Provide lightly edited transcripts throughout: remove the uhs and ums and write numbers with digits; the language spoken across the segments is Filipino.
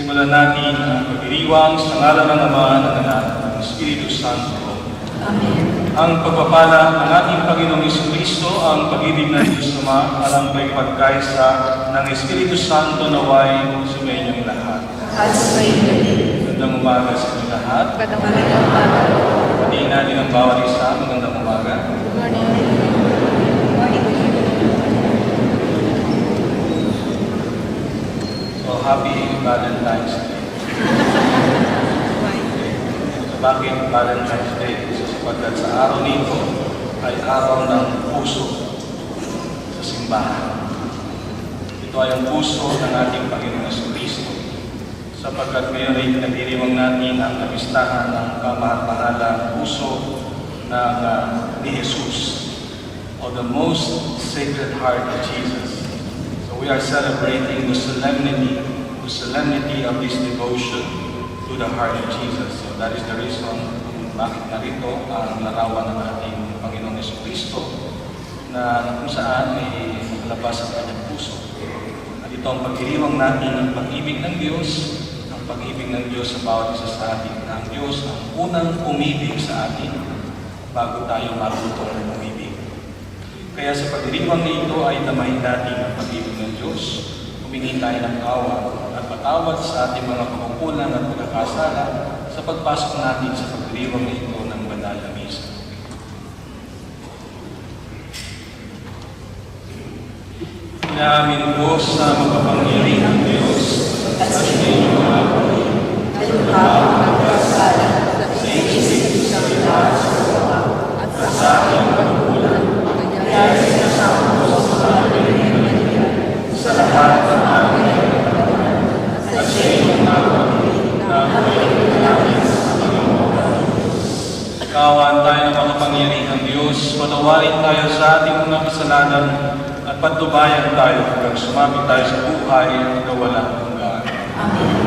Simulan natin ang pagdiriwang sa ngalan ng Ama, ng Anak, ng Espiritu Santo. Amen. Ang pagpapala ng ating Panginoong Jesucristo, ang pag-ibig ng Diyos Ama, at ang pagpagkaisa ng Espiritu Santo naway sumayinyong lahat. At sa kayo, Magandang umaga sa inyo lahat. magandang umaga. Patiin natin ang bawat isa. Magandang umaga. Good morning. Morning. So, happy Valentine's Day. So, bakit Valentine's Day? Sapagkat sa araw nito ay araw ng puso sa simbahan. Ito ay ang puso ng ating Panginoong Jesucristo. Sapagkat ngayon ay pinagdiriwang natin ang kapistahan ng kamahal-mahalang puso ni Jesus, or the most sacred heart of Jesus. So we are celebrating the solemnity of this devotion to the heart of Jesus. So that is the reason bakit narito ang larawan ng ating Panginoong Jesucristo na kung saan ay labas ang kanyang puso. At ito ang pagdiriwang natin ng pag-ibig ng Diyos, ang pag-ibig ng Diyos sa bawat isa sa atin. Ang Diyos ang unang umibig sa atin bago tayo marunong umibig. Kaya sa pagdiriwang nito ay damahin natin ang pag-ibig ng Diyos, humingi tayo ng awa at patawad sa ating mga pagkukulang at pagkakasala sa pagpasok natin sa pagdiriwang nito ng banal na misa. Inamin ko sa makapangyarihang Diyos at sa inyong mga kapatid, Ang pagkakasala sa Espiritu Santo at sa aking pagkukulang, kaya sinasama ko sa pagdiriwang Maria, sa lahat ng aking kapatid, at sa inyong mga kapatid, na aking sa Panginoon. Kaawaan tayo ng makapangyarihang Diyos, patawarin tayo sa ating mga kasalanan at patnubayan tayo hanggang sumapit tayo sa buhay na walang hanggan. Amen.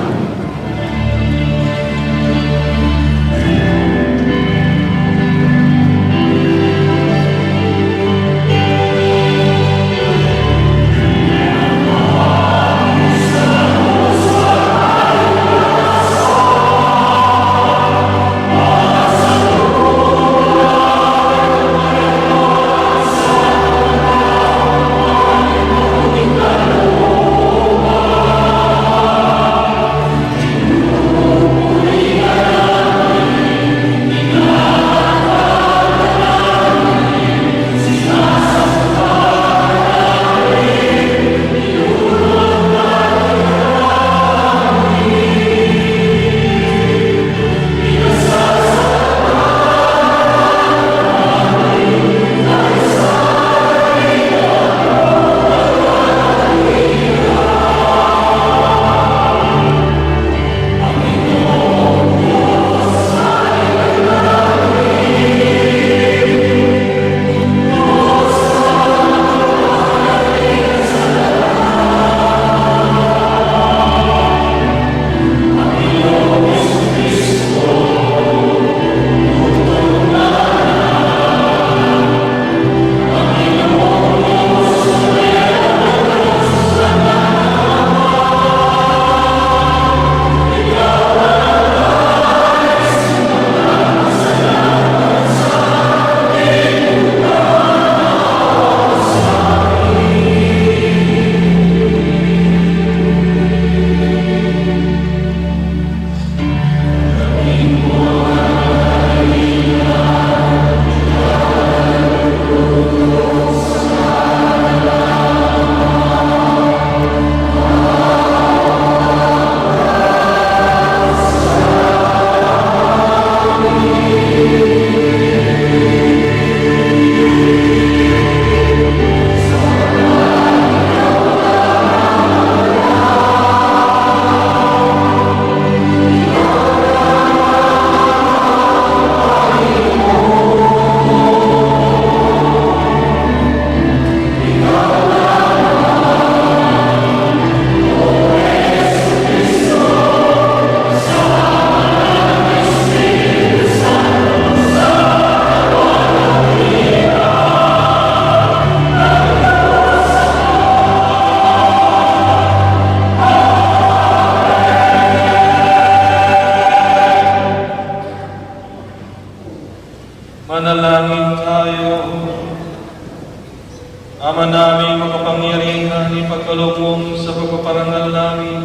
ipagkaloob mo sa pagpaparangal namin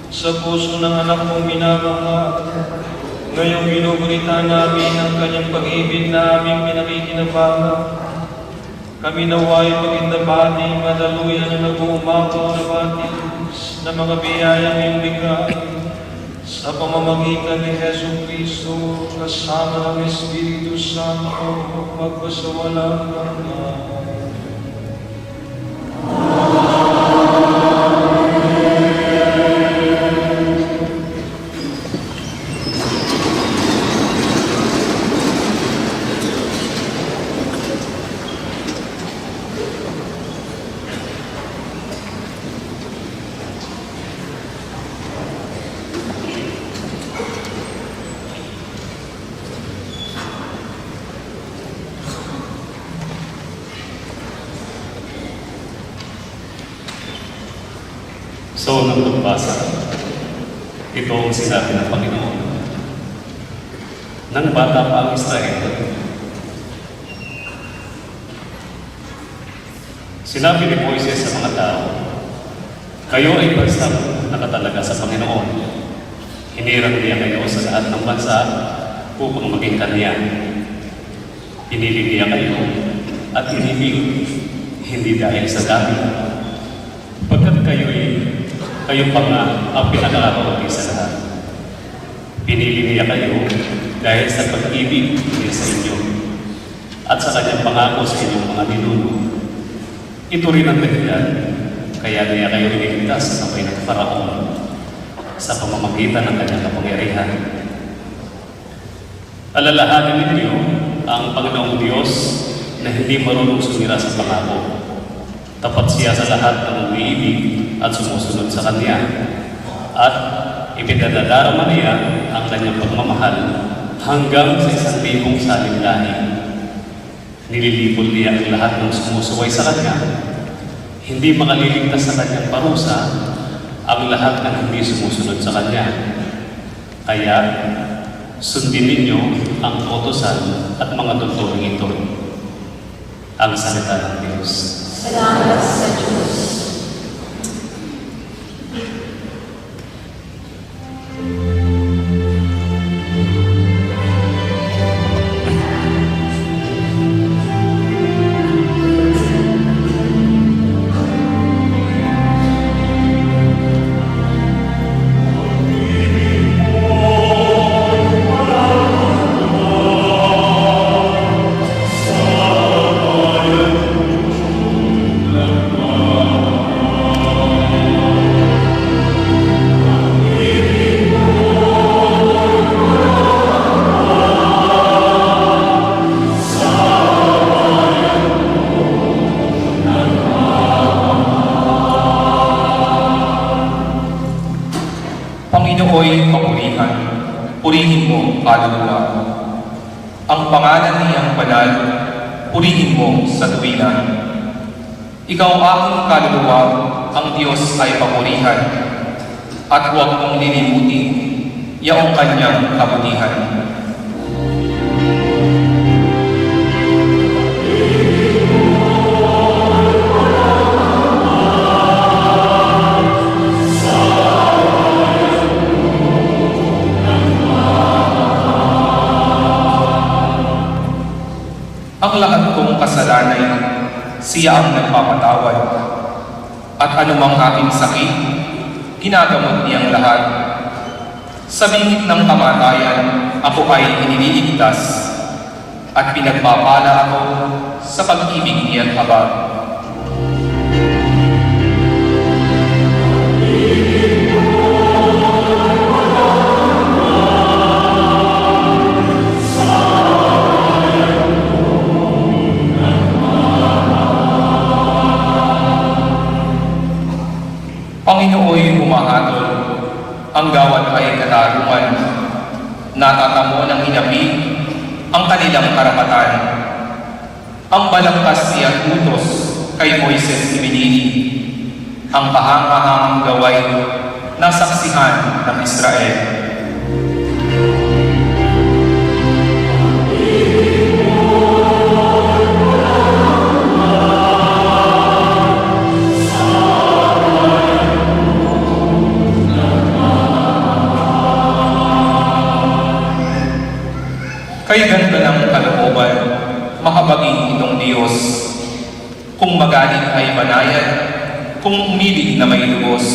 sa puso ng anak mong minamahal. Ngayong ginugunita namin ang kanyang pag-ibig na aming pinakikinabangan. Kami naway pag-indabati, madaluyan na nag-uumapaw na batis na mga biyayang iyong bigay sa pamamagitan ni Jesu Cristo kasama ng Espiritu Santo magpasawalang hanggan. So, nang pagbasa, ito ang sinabi ng Panginoon. Nang bata pa ang Israel, sinabi ni Moises sa mga tao, kayo ay bansang nakatalaga sa Panginoon. Hinirang niya kayo sa lahat ng bansa upang maging Kanya. Pinili niya kayo at inibig, hindi dahil sa dami. Pagkat kayo pa nga ang pinakakauti sa lahat. Pinili niya kayo dahil sa pag-ibig niya sa inyo at sa kanyang pangako sa inyong mga ninuno. Ito rin ang dahilan kaya niya kayo iniligtas sa kamay ng Faraon sa pamamagitan ng kanyang kapangyarihan. Alalahanin ninyo ang Panginoong Diyos na hindi marunong sumira sa pangako. Tapat siya sa lahat ng umiibig at sumusunod sa Kanya. At ipinadadarama niya ang kanyang pagmamahal hanggang sa 1,000 saling lahi. Nililipol niya ang lahat ng sumusuway sa Kanya. Hindi makaliligtas sa Kanyang parusa ang lahat ng hindi sumusunod sa Kanya. Kaya, sundin ninyo ang utusan at mga tuntuning ito. Ang salita ng Diyos. Salamat sa Diyos. Panginoon, papurihan, purihin mo, kaluluwa. Ang pangalan niyang banal, purihin mo sa tuwiran. Ikaw aking kaluluwa, ang Diyos ay papurihan, at huwag mong lilimutin, yaong kanyang kabutihan. Ang lahat kong kasalanay, siya ang nagpapatawad. At anumang aking sakit, ginagamot niyang lahat. Sa bingit ng kamatayan, ako ay iniligtas at pinagpapala ako sa pag-ibig niya't habag. Panginooy humahatol, ang gawad ay katarungan. Natatamo ng hinabi ang kanilang karapatan. Ang balangkas niya utos kay Moises ibinili, ang kahanga-hangang gaway na saksihan ng Israel. magalit ay banayad, kung umibig na may lubos.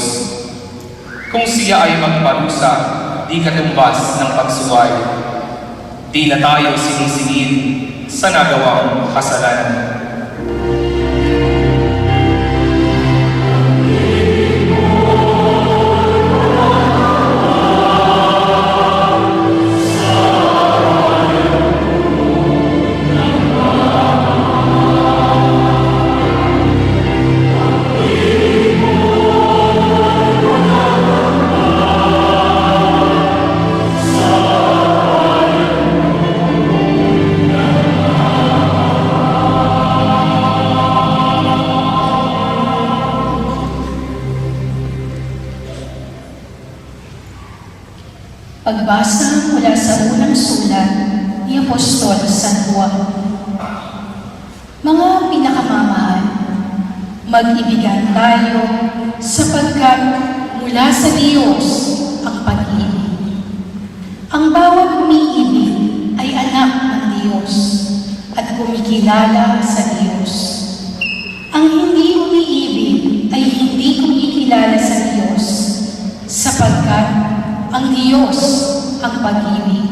Kung siya ay magparusa, di katumbas ng pagsuway. Di na tayo sinisingil sa nagawang kasalanan. Pagbasa mula sa unang sulat ni Apostol San Juan. Mga pinakamamahal, mag-ibigan tayo sapagkat mula sa Diyos ang pag-ibig. Ang bawat umiibig ay anak ng Diyos at kumikilala sa Diyos. Ang hindi umiibig ay hindi kumikilala sa Diyos sapagkat ang Diyos ang pag-ibig.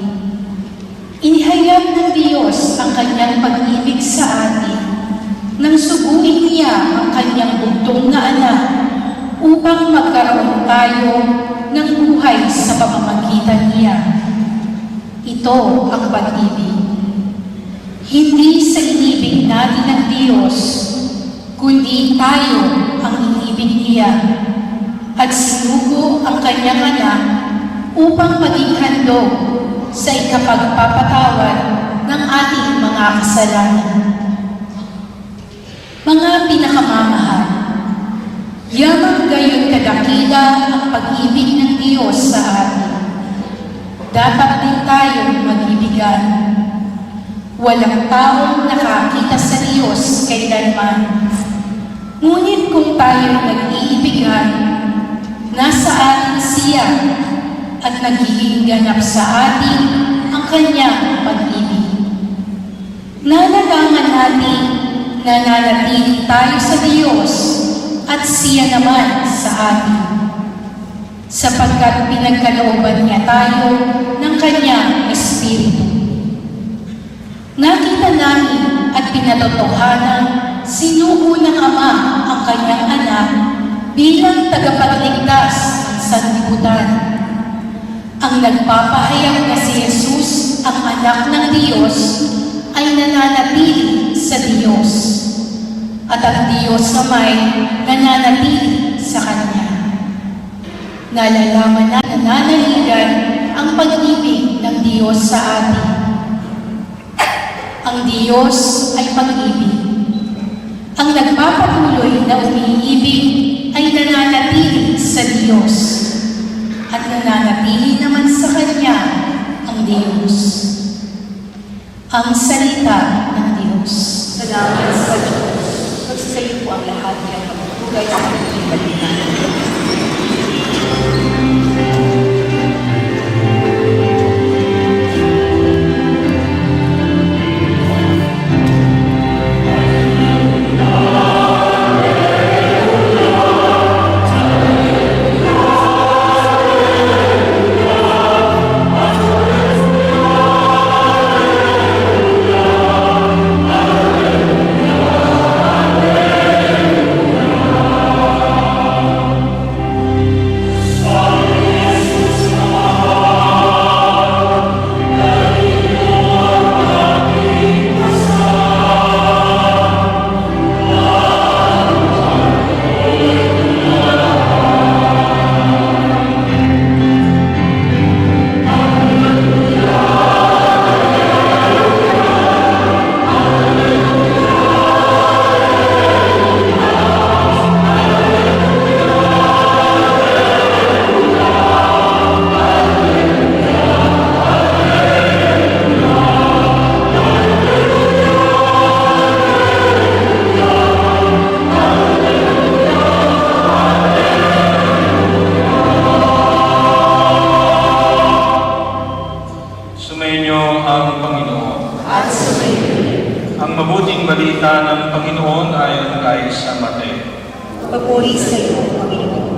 Inihayag ng Diyos ang kanyang pag-ibig sa atin nang suguin niya ang kanyang bugtong na anak upang magkaroon tayo ng buhay sa pamamagitan niya. Ito ang pag-ibig. Hindi sa inibig natin ng Diyos, kundi tayo ang inibig niya at sinugo ang kanyang anak upang maging handog sa ikapagpapatawad ng ating mga kasalanan. Mga pinakamamahal, yamang gayon kadakila ang pag-ibig ng Diyos sa atin. Dapat din tayong mag-ibigan. Walang taong nakakita sa Diyos kailanman. Ngunit kung tayo'y nag-iibigan, nasa atin siya at nagiging ganap sa atin ang kanyang pag-ibig. Nalalaman natin na nanatili tayo sa Diyos at siya naman sa atin, sapagkat pinagkalooban niya tayo ng kanyang Espiritu. Nakita namin at pinatotohanan sinugo ng Ama ang kanyang anak bilang tagapagligtas ng sanlibutan. Ang nagpapahayag na si Jesus, ang anak ng Diyos, ay nananatili sa Diyos. At ang Diyos naman nananatili sa Kanya. Nalalaman na nananaligan ang pag-ibig ng Diyos sa atin. Ang Diyos ay pag-ibig. Ang nagpapatuloy na umiibig ay nananatili sa Diyos. At nananatili naman sa Kanya ang Diyos. Ang salita ng Diyos. Salamat sa Diyos. Magsasayo po ang lahat ng pagtutugay sa ating balita. Ang mabuting balita ng Panginoon ayon kay Puri sa iyo, Panginoon.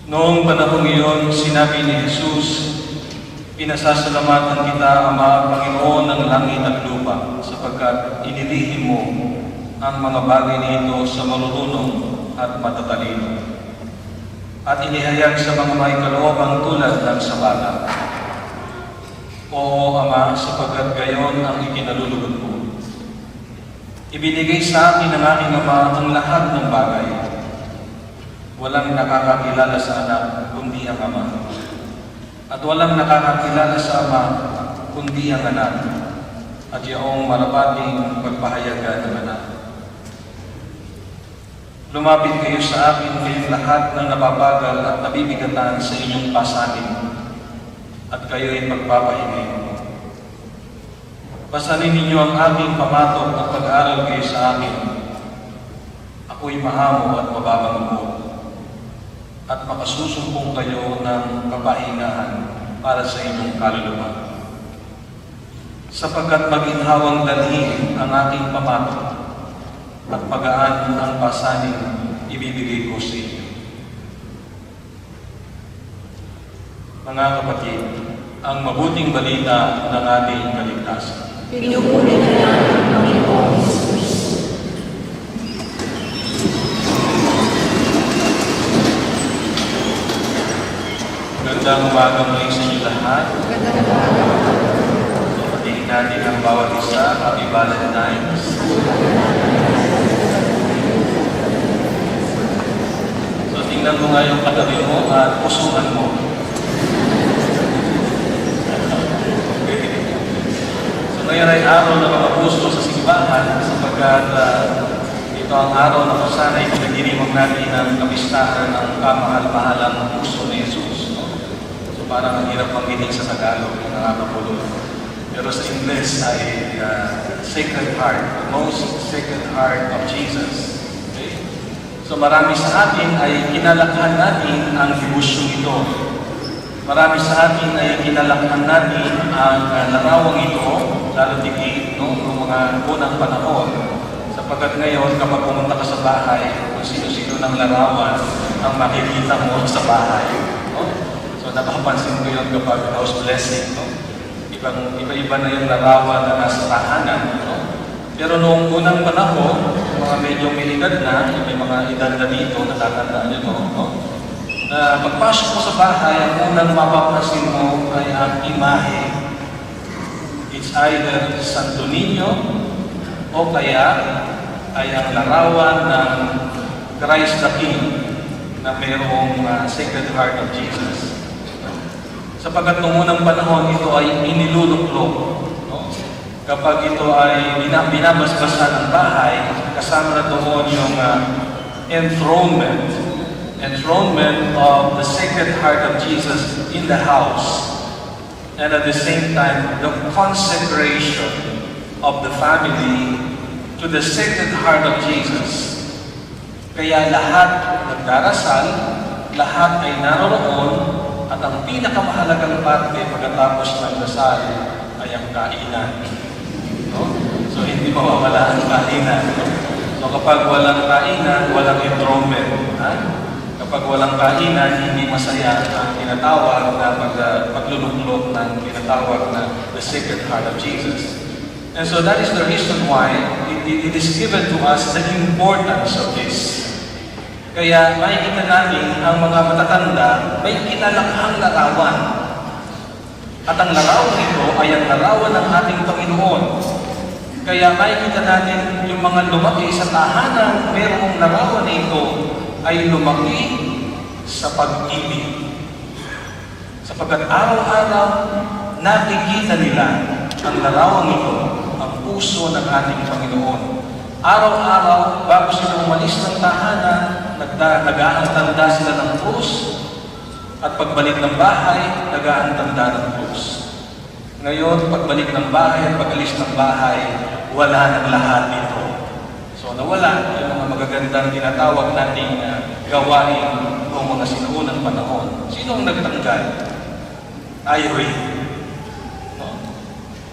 Noong panahong iyon, sinabi ni Jesus, "Pinasasalamatan kita, Ama, Panginoon ng langit at lupa, sapagkat inilihim mo ang mga bagay nito sa marurunong at matatalino, at inihayag sa mga may kaloobang tulad ng sa bata. Oo, Ama, sapagkat gayon ang ikinalulugod mo. Ibinigay sa akin ng aking Ama ang lahat ng bagay. Walang nakakakilala sa anak kundi ang Ama, at walang nakakakilala sa Ama kundi ang anak, at yaong marapating pagpahayagan ng anak. Lumapit kayo sa akin kayong lahat ng nababagal at nabibigatan sa inyong pasanin, at kayo'y pagpapahingay. Pasanin ninyo ang aking pamatok at pag-aaral kayo sa akin. Ako'y mahamo at mababang loob, at makasusumpong kayo ng kapahingahan para sa inyong kaluluwa. Sapagkat maginhawang dalhin ang aking pamatok, at magaan ang pasanin ibibigay ko sa inyo. Mga kapatid, ang mabuting balita ng ating kaligtasan. Pinupuri ka namin, Panginoon Jesus. Magandang umaga muli sa inyo lahat. Patingin natin ang bawat isa. Happy Valentine's. So tingnan mo nga yung katabi mo at pusuan mo. So ngayon ay araw na mga puso sa simbahan, sapagkat ito ang araw na kung sana ipinagdiriwang natin ang kapistahan ng kamahal-mahalang puso ni Jesus. So parang ang hirap maginig sa Tagalog, nakakapulot. Pero sa Ingles ay Sacred Heart, the most Sacred Heart of Jesus. Okay? So marami sa atin ay kinalakhan natin ang devotion ito. Marami sa atin ay kinalakhan natin ang larawang ito, lalo tigit noong mga unang panahon. Sapagkat ngayon, kapag pumunta ka sa bahay, kung sino-sino ng larawan ang makikita mo sa bahay. No? So napapansin ko yun kapag house blessing. No? Iba-iba na yung larawan na nasa tahanan. No? Pero noong unang panahon, mga medyo may edad na, may mga edad na dito, natatandaan nyo to, no? Na pagpasok mo sa bahay, ang unang mapapansin mo ay ang imahe. It's either Santo Niño o kaya ay ang larawan ng Christ the King na mayroong Sacred Heart of Jesus. Sapagkat noong unang panahon, ito ay iniluluklok. No? Kapag ito ay binabasbasan ng bahay, kasama na doon yung enthronement of the Sacred Heart of Jesus in the house. And at the same time, the consecration of the family to the Sacred Heart of Jesus. Kaya lahat nagdarasal, lahat ay naroroon, at ang pinakamahalagang parte pagkatapos ng dasal ay ang kainan. No? So hindi mawawala ang kainan. No? So kapag walang kainan, walang enthronement. Kapag walang kainan, hindi masaya ang tinatawag na pagluluklok ng tinatawag na the Sacred Heart of Jesus. And so that is the reason why it is given to us the importance of this. Kaya makikita natin ang mga matatanda may kinalakhang larawan. At ang larawan ito ay ang larawan ng ating Panginoon. Kaya makikita natin yung mga lumaki sa tahanan, mayroong larawan ito ay lumaki sa pag-ibig. Sapagkat araw-araw nakikita nila ang larawang ito, ang puso ng ating Panginoon. Araw-araw, bago sila umalis ng tahanan, nag-aantanda sila ng krus, at pagbalik ng bahay, nag-aantanda ng krus. Ngayon, pagbalik ng bahay at pag-alis ng bahay, wala ng lahat ito. So So nawala yung mga magagandang tinatawag nating gawain noong mga sinuunang panahon. Sino ang nagtanggal? Irene. No?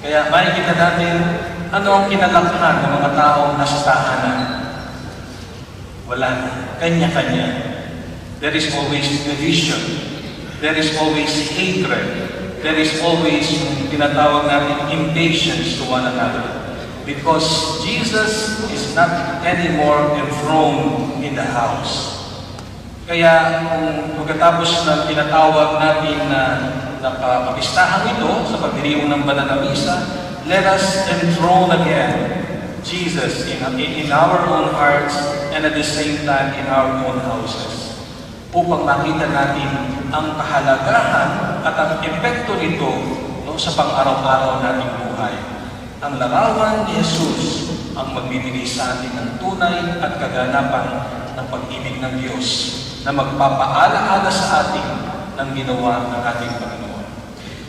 Kaya makikita natin ano ang kinalakhan ng mga taong nasa tahanan. Wala na. Kanya-kanya. There is always division. There is always hatred. There is always yung tinatawag natin impatience to one another. Because Jesus is not anymore enthroned in the house. Kaya kung pagkatapos ng tinatawag natin na kapistahan ito sa pagdiriwang ng banal na misa, let us enthrone again Jesus in our own hearts and at the same time in our own houses. Upang makita natin ang kahalagahan at ang epekto nito sa pang-araw-araw nating buhay. Ang larawan ni Jesus ang magbibigay sa atin ng tunay at kaganapan ng pag-ibig ng Diyos na magpapaalaala sa atin ng ginawa ng ating Panginoon.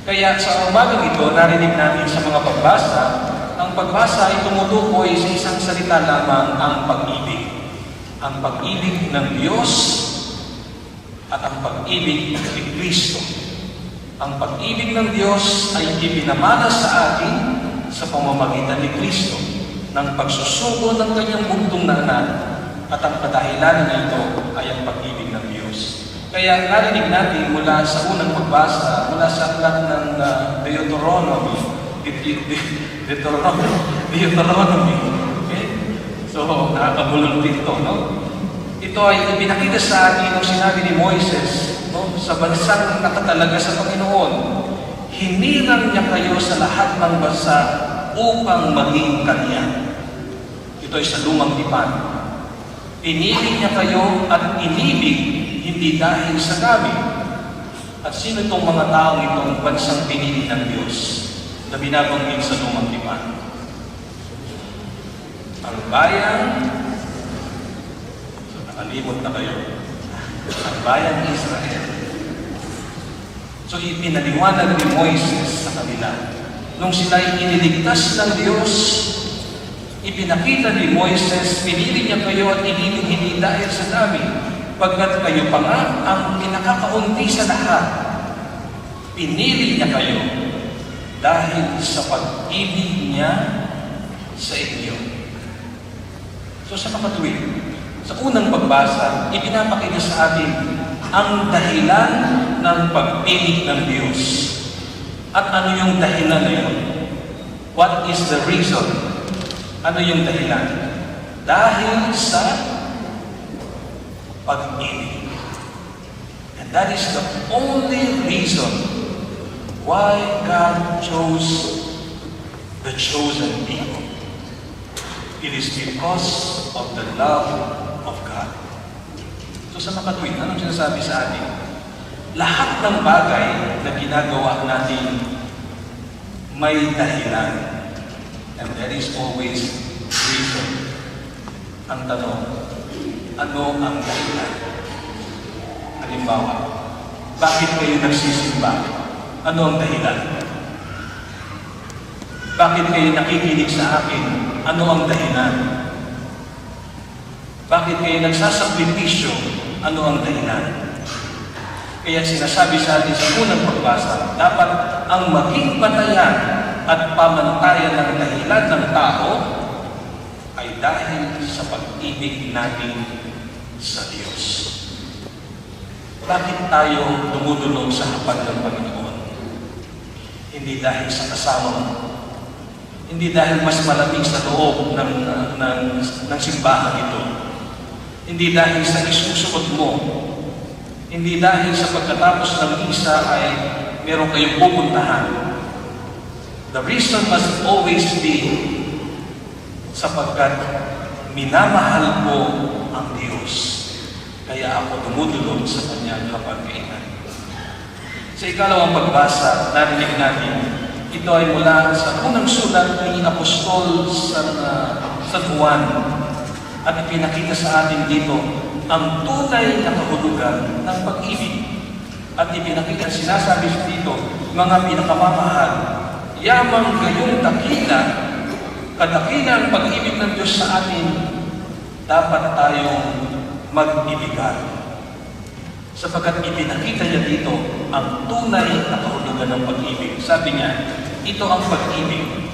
Kaya sa umagang ito, narinig natin sa mga pagbasa, ang pagbasa ay tumutukoy sa isang salita lamang, ang pag-ibig. Ang pag-ibig ng Diyos at ang pag-ibig ni Kristo. Ang pag-ibig ng Diyos ay ipinamana sa atin sa pamamagitan ni Kristo ng pagsusuko ng kanyang bugtong na anak, at ang kadahilanan na ito ay ang pag-ibig ng Diyos. Kaya narinig natin mula sa unang pagbasa, mula sa aklat ng Deuteronomy. Okay? So, nakakabulong dito, no? Ito ay ipinakita sa atin nung sinabi ni Moises, no? Sa bansang nakatalaga sa Panginoon, hinirang niya kayo sa lahat ng bansa upang maging kanya. Ito ay sa lumang tipan. Pinili niya kayo at inibig, hindi dahil sa gabi. At sino itong mga taong itong bansang pinili ng Diyos na binabanggit sa lumang tipan? Ang bayan, so nakalimot na kayo, ang bayan ni Israel. So ipinaliwanag ni Moises sa kanila. Nung sila'y iniligtas ng Diyos, ipinakita ni Moises, pinili niya kayo at inibig hindi dahil sa dami, pagkat kayo pa nga ang pinakakaunti sa lahat. Pinili niya kayo dahil sa pag-ibig niya sa inyo. So sa makatuwid, sa unang pagbasa, ipinapakita sa atin ang dahilan ng pag-ibig ng Diyos. At ano yung dahilan na yun? What is the reason? Ano yung dahilan? Dahil sa pag-ibig. And that is the only reason why God chose the chosen people. It is because of the love of God. So sa makatuwid, anong sinasabi sa atin? Lahat ng bagay na ginagawa natin may dahilan. And there is always reason. Ang tanong, ano ang dahilan? Halimbawa, bakit kayo nagsisimba? Ano ang dahilan? Bakit kayo nakikinig sa akin? Ano ang dahilan? Bakit kayo nagsasakripisyo? Ano ang dahilan? Kaya sinasabi sa atin sa unang pagbasa, dapat ang maging batayan at pamantayan ng dahilan ng tao ay dahil sa pag-ibig natin sa Diyos. Bakit tayo dumudulog sa hapag ng Panginoon? Hindi dahil sa kasama mo. Hindi dahil mas malamig sa loob ng simbahan ito. Hindi dahil sa isusuot mo. Hindi dahil sa pagkatapos ng misa ay meron kayong pupuntahan. The reason must always be sapagkat minamahal ko ang Diyos. Kaya ako dumudulog sa Kanyang hapagkainan. Sa ikalawang pagbasa, narinig natin, ito ay mula sa unang sulat ni Apostol San Juan. At ipinakita sa atin dito ang tunay na kahulugan ng pag-ibig. At ipinakita, sinasabi dito, mga pinakamamahal, yamang gayong dakila, kadakila ang pag-ibig ng Diyos sa atin, dapat tayong mag-ibigan. Sapagkat ipinakita niya dito ang tunay na kahulugan ng pag-ibig. Sabi niya, ito ang pag-ibig.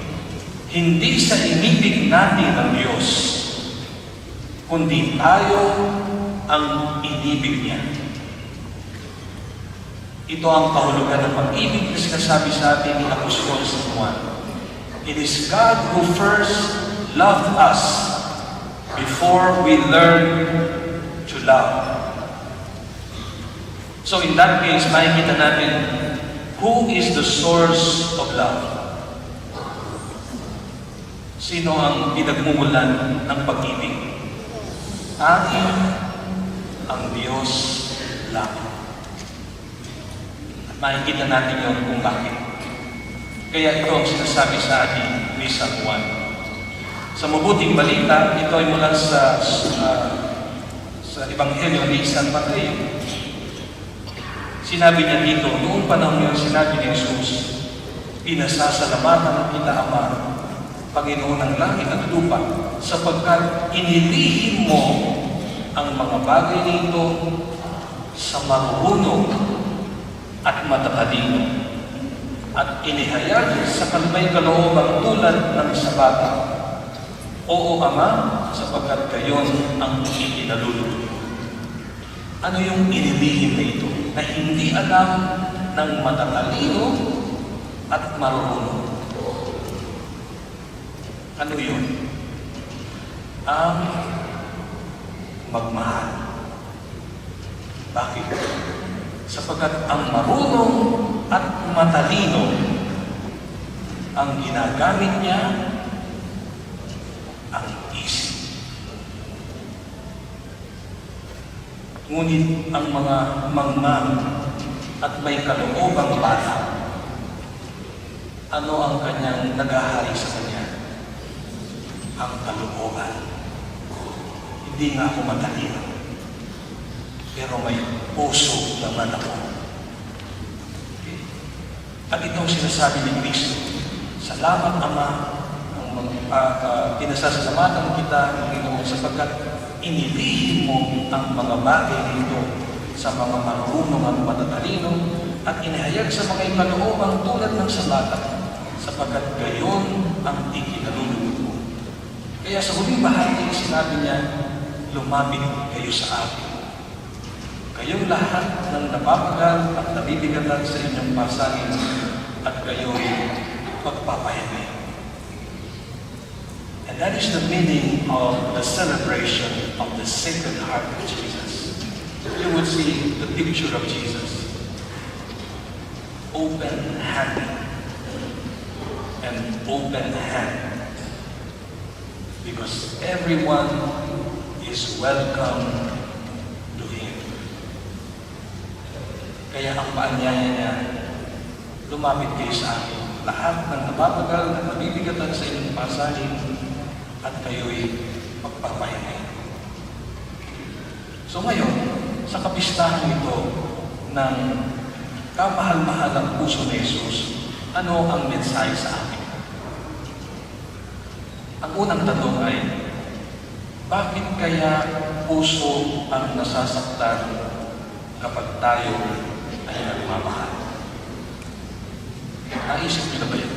Hindi sa inibig natin ng Diyos, kundi tayo ang inibig niya. Ito ang kahulugan ng pag-ibig na sinasabi sa atin ni Apostol San Juan. It is God who first loved us before we learn to love. So in that case, makikita natin who is the source of love. Sino ang pinagmumulan ng pag-ibig? Ang Diyos lamang. At makikita natin yun kung bakit. Kaya ito ang sinasabi sa atin ni San Juan. Sa mabuting balita, ito ay mula sa Ebanghelyo ni San Mateo. Sinabi niya dito, noong panahon yun, sinabi ni Jesus, "Pinasasalamatan kita, Ama, Panginoon ng langit at lupa, sapagkat inilihim mo ang mga bagay nito sa marunong at matatalino, at inihayag sa kalmay kaloobang tulad ng sa bata. Oo, Ama, sapagkat gayon ang ikinalulugod." Ano yung inilihim na ito? Na hindi alam ng matatalino at marunong. Ano yun? Ang magmahal. Bakit? Sapagkat ang marunong at matalino, ang ginagamit niya ang isip. Ngunit ang mga mangmang at may kaloobang bata, ano ang kanyang nagahari sa kanya? Ang kalooban. Hindi nga ako matalino, pero may puso naman ako. Okay? At ito ang sinasabi ni Kristo, "Salamat, Ama, pinasasalamatan kita, Panginoon, sapagkat inilihim mo ang mga bagay nito sa mga marunong at matatalino at inihayag sa mga ikaloobang tulad ng sa bata, sapagkat gayon ang ikinalulugod mo." Kaya sa huling bahagi, sinabi niya, "Lumapit kayo sa akin. Kayong lahat ng napapagal at nabibigatan sa inyong pasanin, at kayo'y pagpapahimik." And that is the meaning of the celebration of the Sacred Heart of Jesus. You would see the picture of Jesus, open-handed and open-handed, because everyone is welcome to Him. Kaya ang paanyaya niya, "Lumapit kayo sa akin, lahat ng nababagal at nabibigatan sa inyong pasanin, at kayo'y magpapahinga." So ngayon, sa kapistahan ito ng kamahal-mahalang puso ni Jesus, ano ang mensahe sa atin? Ang unang tanong ay, bakit kaya puso ang nasasaktan kapag tayo ay nagmamahal? Naisip niyo na ba yun?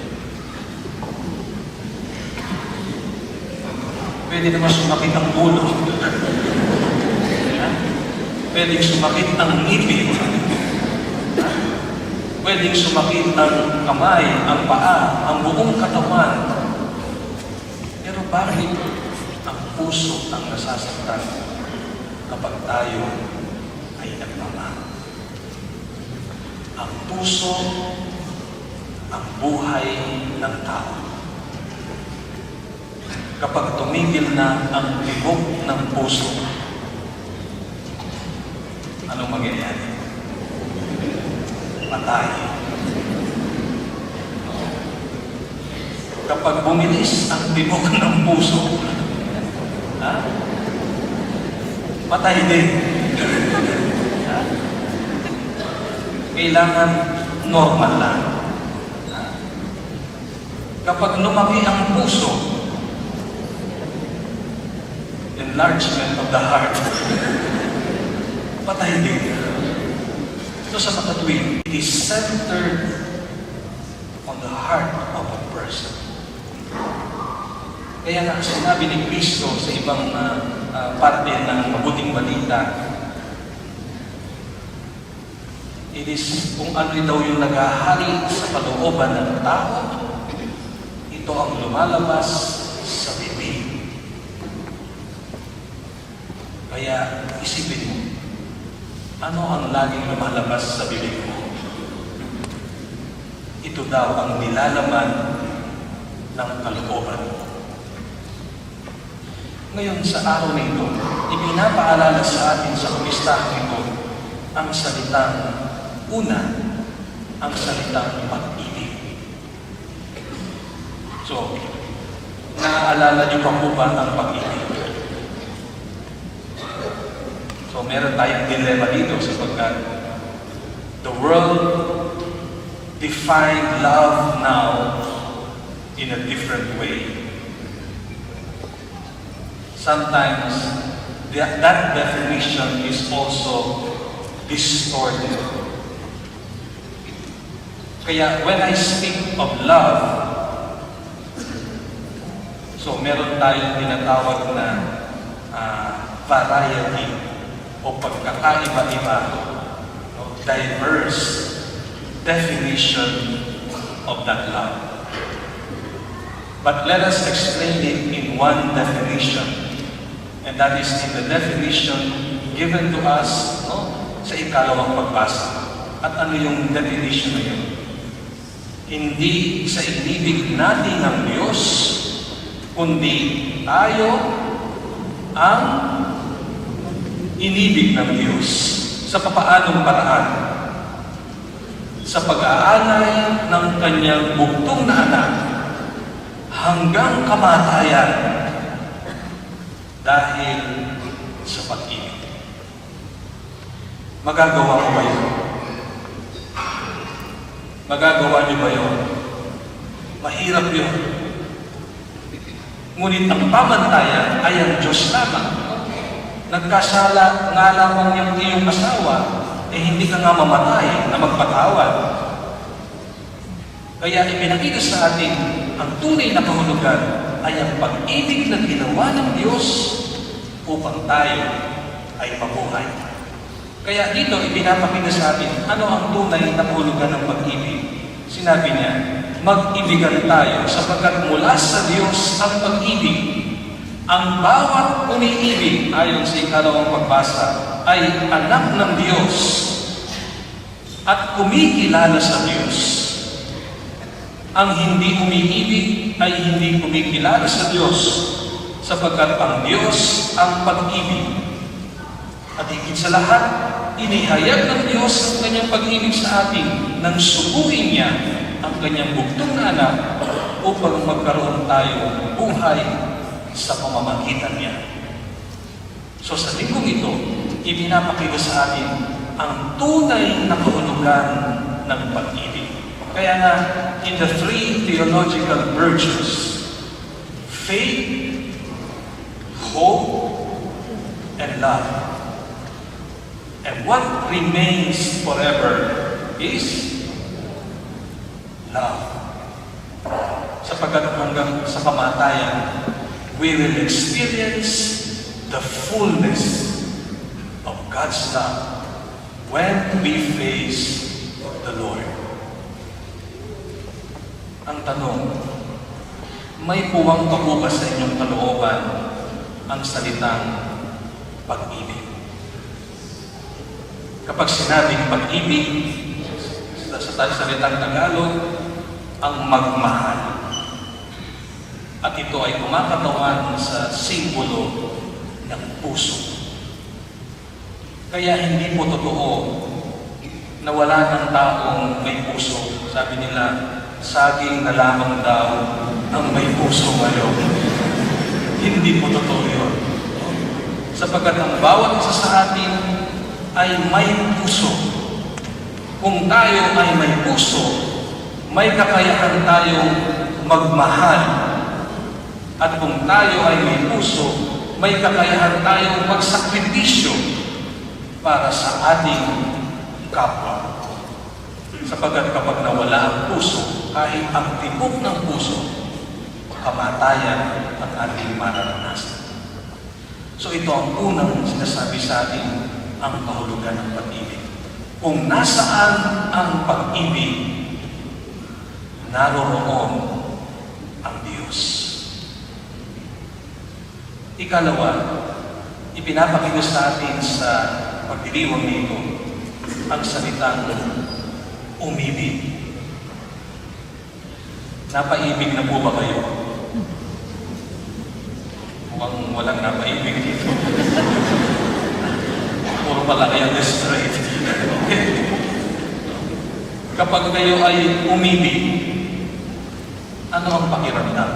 Pwede naman sumakit ang ulo. Pwedeng sumakit ang ngipin. Pwedeng sumakit ang kamay, ang paa, ang buong katawan. Pero bakit ang puso ang nasasaktan kapag tayo ay nagmamahal? Ang puso, ang buhay ng tao. Kapag tumigil na ang tibok ng puso, anong mangyayari? Patay. Kapag bumilis ang tibok ng puso, patay din. Kailangan normal lang. Kapag lumaki ang puso, enlargement of the heart. Patay din. Ito sa makatwid, it is centered on the heart of a person. Kaya nga sinabi ni Kristo sa ibang parte ng mabuting balita, it is kung ano daw yung naghahari sa kalooban ng tao, ito ang lumalabas sa bibig. Kaya isipin mo, ano ang laging lumalabas sa bibig mo? Ito daw ang nilalaman ng kalooban mo. Ngayon sa araw na ito, ipinapaalala sa atin sa kumistahang ito ang salitang una, ang salitang pag-ibig. So, naaalala niyo pa po ba ang pag-ibig? So, meron tayong dilemma dito sapagkat the world defined love now in a different way. Sometimes that definition is also distorted. Kaya when I speak of love, so meron tayong tinatawag na variety o pagkakaiba-iba, diverse definition of that love. But let us explain it in one definition. And that is in the definition given to us sa ikalawang pagbasa. At ano yung definition na yun? Hindi sa inibig natin ng Diyos, kundi tayo ang inibig ng Diyos. Sa papaanong paraan? Sa pag-aanay ng kanyang bugtong na anak hanggang kamatayan dahil sa pag-ibig. Magagawa mo ba yun? Magagawa niyo ba yun? Mahirap yun. Ngunit ang pamantayan ay ang Diyos lamang. Nagkasala nga lamang yung iyong asawa, hindi ka nga mamatay na magpatawad. Kaya ipinakita sa atin ang tunay na kahulugan ay ang pag-ibig na ginawa ng Diyos upang tayo ay mabuhay. Kaya dito ipinapakita sa atin ano ang tunay na kahulugan ng pag-ibig. Sinabi niya, mag-ibigan tayo sapagkat mula sa Diyos ang pag-ibig. Ang bawat umiibig, ayon sa ikalawang pagbasa, ay anak ng Diyos at kumikilala sa Diyos. Ang hindi umiibig ay hindi kumikilala sa Diyos sapagkat ang Diyos ang pag-ibig. At higit sa lahat, inihayag ng Diyos ang kanyang pag-ibig sa atin nang subuhin niya ang kanyang bugtong na anak upang magkaroon tayo ng buhay sa pamamagitan niya. So sa linggong ito, ipinapakita sa atin ang tunay na kahulugan ng pag-ibig. Kaya nga, in the three theological virtues, faith, hope, and love. And what remains forever is love. Sapagkat hanggang sa kamatayan, we will experience the fullness of God's love when we face the Lord. Ang tanong, may puwang pa po ba sa inyong kalooban ang salitang pag-ibig? Kapag sinabing pag-ibig, sa salitang Tagalog, ang magmahal. At ito ay kumakatawan sa simbolo ng puso. Kaya hindi po totoo na wala ng taong may puso. Sabi nila, saging na lamang daw ang may puso ngayon. Hindi po totoo yun. Sapagkat ang bawat isa sa atin ay may puso. Kung tayo ay may puso, may kakayahan tayong magmahal. At kung tayo ay may puso, may kakayahan tayong magsakripisyo para sa ating kapwa. Sapagkat kapag nawala ang puso, kahit ang tibok ng puso, kamatayan ang ating mararanasan. So ito ang unang sinasabi sa atin, ang kahulugan ng pag-ibig. Kung nasaan ang pag-ibig, naroroon ang Diyos. Ikalawa, ipinapakita sa atin sa pagdiriwang nito ang salitang umibig. Napaibig na po ba kayo? Mukhang walang napaibig dito. Puro pala kayo straight. Kapag kayo ay umibig, ano ang pakiramdam?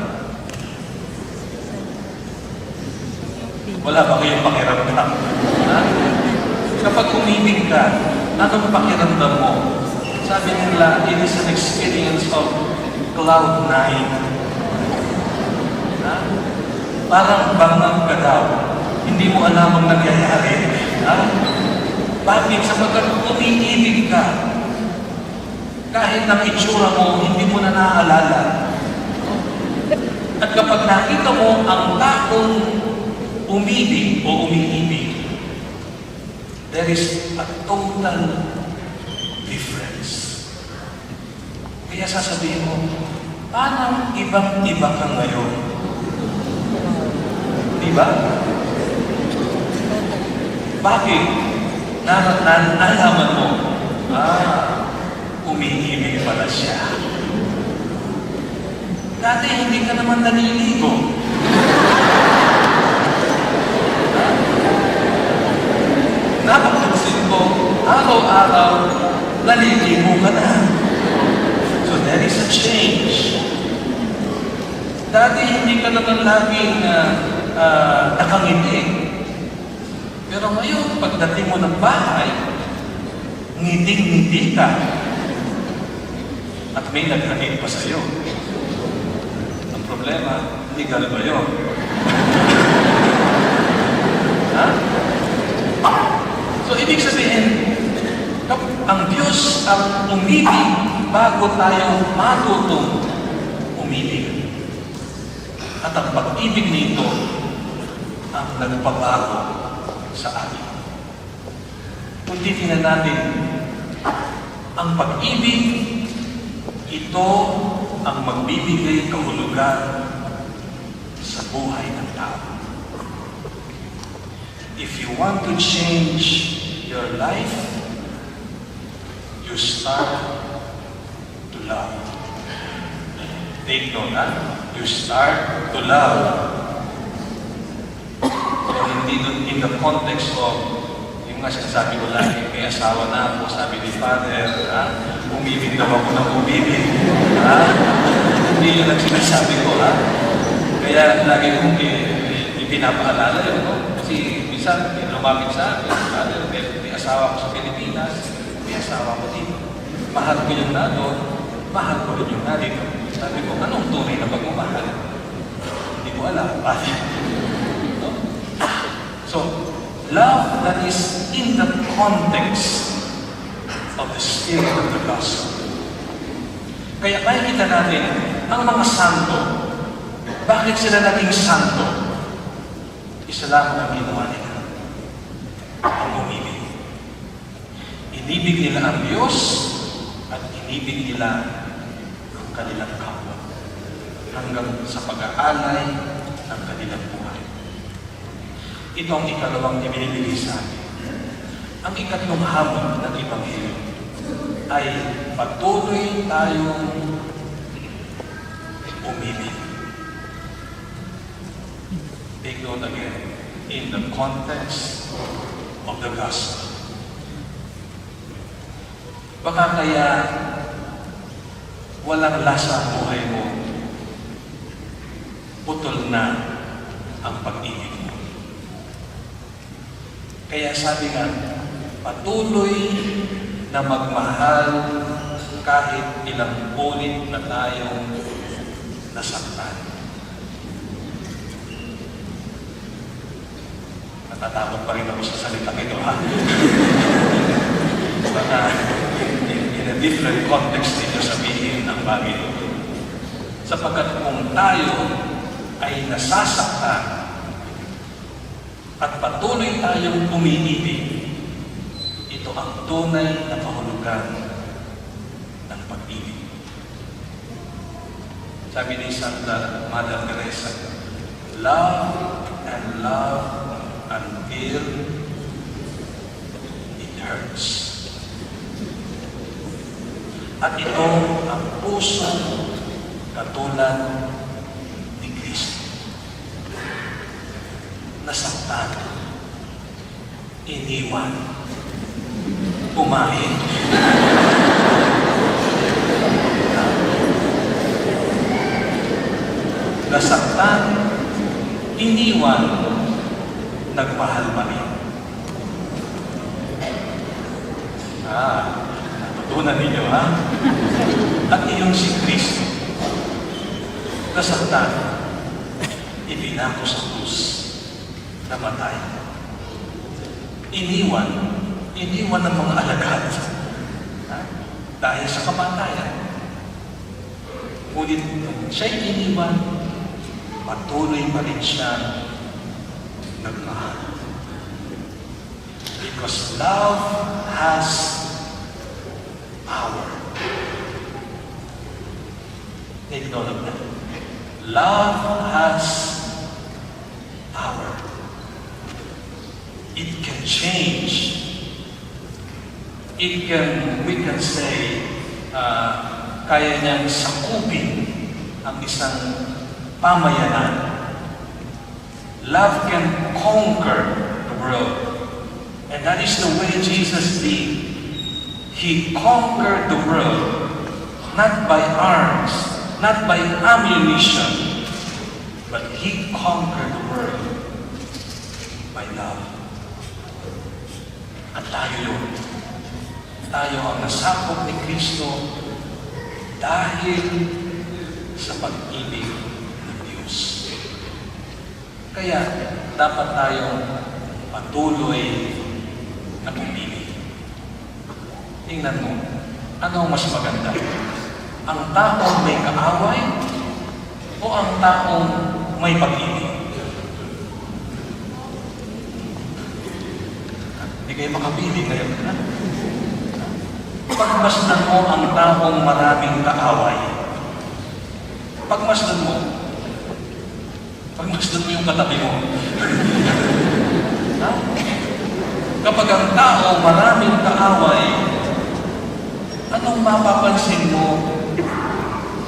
Wala ba kayong pakiramdam? Ha? Kapag umibig ka, anong pakiramdam mo? Sabi nila, it is an experience of cloud nine. Ha? Parang bangang ka daw. Hindi mo alam ang nangyayari. Ha? Bakit? Sapagkat umiibig ka. Kahit ang itsura mo, hindi mo na naaalala. At kapag nakita mo ang taong umibig o umiibig, there is a total difference. Kaya sasabihin mo, parang ibang-iba ka ngayon. Di ba? Bakit? Nalaman mo, umiibig pala siya. Dati hindi ka naman naliligo. Napapansin ko, araw-araw, naliligo ka na. So there is a change. Dati hindi ka naman laging nakangiti. Pero ngayon, pagdating mo ng bahay, ngiting-ngiti ka. At may naghanit pa sa'yo. Ang problema, legal ba yun? Ha? So, ibig sabihin, ang Diyos ang umibig bago tayo matutong umibig. At ang pag-ibig nito ang nagpabago sa atin. Kung titingnan natin, ang pag-ibig, ito ang magbibigay kahulugan sa buhay ng tao. If you want to change your life, you start to love. Take note, ha? You start to love. So, hindi in the context of, yung nga sinasabi ko lagi, may asawa na ako, sabi ni Father, ha? Umibig daw ako ng umibig. Ha? Hindi yun ang sinasabi ko, ha? Kaya lagi kong ipinapaalala yun, no? Kasi minsan, lumapit sa akin, Father, may asawa ko sa Pilipinas, may asawa ko dito. Mahal ko yung na doon, mahal ko rin yung na dito. Sabi ko, anong tunay na pagmamahal? Hindi ko alam. No? So, love that is in the context of the spirit of the gospel. Kaya makikita natin, ang mga santo, bakit sila naging santo? Isa lang ang ginawa nila. Ang umibig. Inibig nila ang Diyos at inibig nila ang kanilang kapwa hanggang sa pag-aalay ng kanilang buhay. Ito ang ikalawang ibinibigay sa atin. Ang ikatlong hamon ng Ebanghelyo ay patuloy tayong umibig. Take note again, in the context of the gospel. Baka kaya walang lasa ang buhay mo, putol na ang pag-ibig mo. Kaya sabi nga, patuloy na magmahal kahit ilang ulit na tayong nasaktan. natakot pa rin ako sa salitang ito, ha? Baka in a different context ninyo sabihin ang bagay ito. Sapagkat kung tayo ay nasasaktan at patuloy tayong umiibig, ito ang tunay na kahulugan ng pag-ibig. Sabi ni Santa Mother Teresa, love and love until it hurts. At ito ang puso katulad ni Kristo. Nasaktan, iniwan, pumahin. Nasaktan, iniwan, nagmahal pa rin. Natutunan ninyo, ha? At iyong si Kristo, nasaktan, ipinako sa krus, namatay. Iniwan ng mga alagad, ha? Dahil sa kamatayan. Ngunit nung siya'y iniwan, patuloy pa rin siya nagmahal. Because love has power. Take note of that. Love has power. It can change. We can say, kaya niyang sakupin ang isang pamayanan. Love can conquer the world. And that is the way Jesus did. He conquered the world, not by arms, not by ammunition, but He conquered the world by love. At tayo yun. Tayo ang nasakop ni Kristo dahil sa pag-ibig ng Diyos. Kaya dapat tayong patuloy na pumili. Tingnan mo, ano ang mas maganda? Ang taong may kaaway o ang taong may pag-ibig? Hindi kayo makapili ngayon, ha? Pagmasdan mo ang taong maraming kaaway. Pagmasdan mo yung katabi mo. Ha? Kapag ang tao maraming kaaway, anong mapapansin mo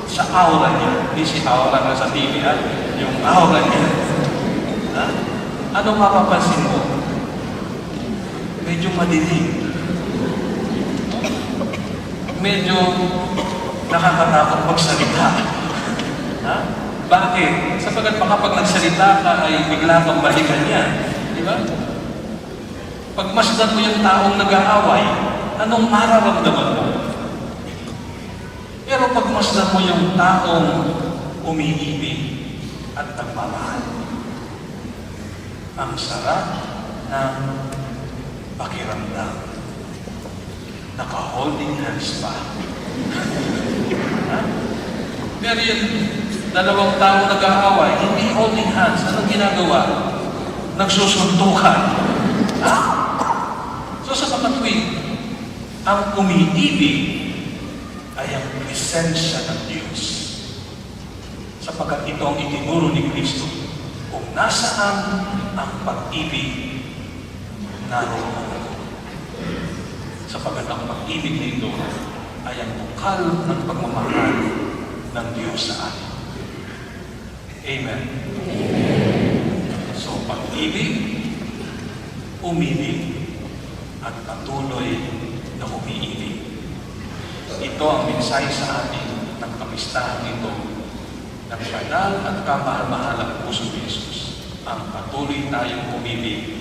sa aura niya? Hindi si aura na sa TV, ha? Yung aura niya. Ha? Anong mapapansin mo? Medyo madilim. Medyo nakakatakot magsalita. Ha? Bakit? Sapagkat baka pag nagsalita ka ay bigla kang balikan niya. Di ba? Pagmasdan mo yung taong nag-aaway, anong mararamdaman mo? Pero pagmasdan mo yung taong umiibig at nagmamahal, ang sarap ng pakiramdam. Naka-holding hands pa. Ha? Pero yung dalawang tao nag-aaway, hindi holding hands. Anong ginagawa? Nagsusuntukan. Ha? So sa kapatwid, ang umiibig ay ang presensya ng Diyos. Sapagkat ito ang itinuro ni Kristo. Kung nasaan ang pag-ibig, naroon ako. Sapagkat ang pag-ibig nito ay ang bukal ng pagmamahal ng Diyos sa atin. Amen. So, pag-ibig, umibig, at patuloy na umiibig. Ito ang mensahe sa atin ng kamistahan nito ng banal at kamahal-mahalang puso ni Jesus. Ang patuloy tayong umibig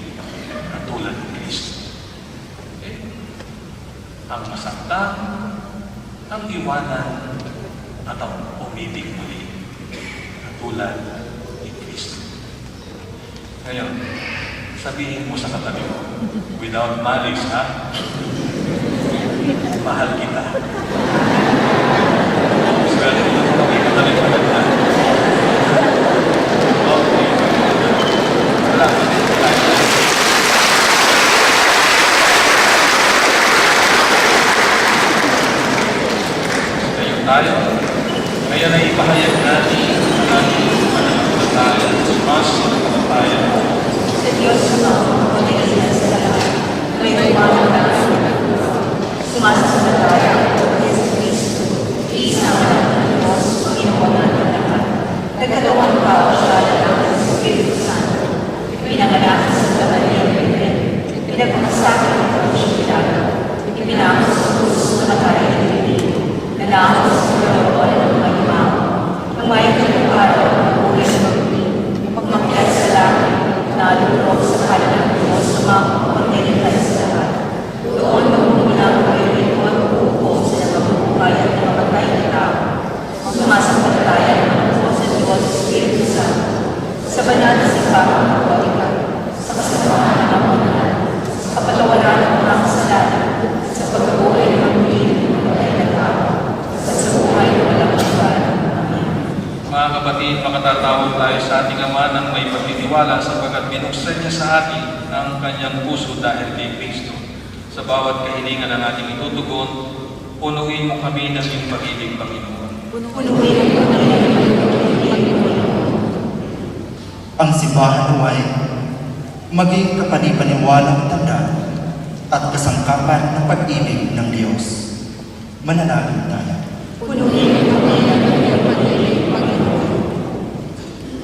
katulad ni Kristo. Ang masaktan, ang iwanan, at ang umibig muli katulad ni Kristo. Ngayon, sabihin mo sa katabi mo, without malice, ha? Mahal kita. Swerte mo na kami matalit na ganyan. Okay. Salamat. Ngayon tayo. Ngayon ay ipahayag natin ang ating pananampalataya sa mas pananampalataya. Sa Diyos na pagkakasinan sa lahat, may umaman na sumasasalaya ang Yesu Cristo, iisang ng Diyos, Panginoon natin lahat. Nagkatawang tao siya na ng Espiritu Santo, pinanganak sa laman niya Bibel, pinagpapasakit ng Panginoon, ipinako sa puso na matay ng Bibel, nalangos sa karoon ng mga imaw, ang may katuparan ng buhay sa pagpili, pagmakyat sa langit, nalulog sa kanilang Diyos sa mga pagkakalitan sa lahat. Doon magpumunang kayo at uupo sa nagpapabuhay at namamatay na tao. Sumasampalataya ng Diyos sa Diyos Espiritu Santo, sa banal na simbahang Katolika, sa kasamaan ng Panginoon, sa kapatawaran ng mga kasalanan, sa pagkabuhay ng muli ng mamatay na tao, at sa buhay ng walang hanggan. Amen. Mga kapatid, makatatawag tayo sa ating Ama ng may pagtitiwala sapagkat binuksan niya sa atin ang kanyang puso dahil kay Kristo. Sa bawat kahilingan ng ating itutugon, punuin mo kami ng iyong pag-ibig, Panginoon. Punuin ang Panginoon ng Panginoon. Ang simbahan naway maging kapanipaniwalang tanda at kasangkapan ng pag-ibig ng Diyos. Manalangin tayo. Punuin ang Panginoon ng Panginoon.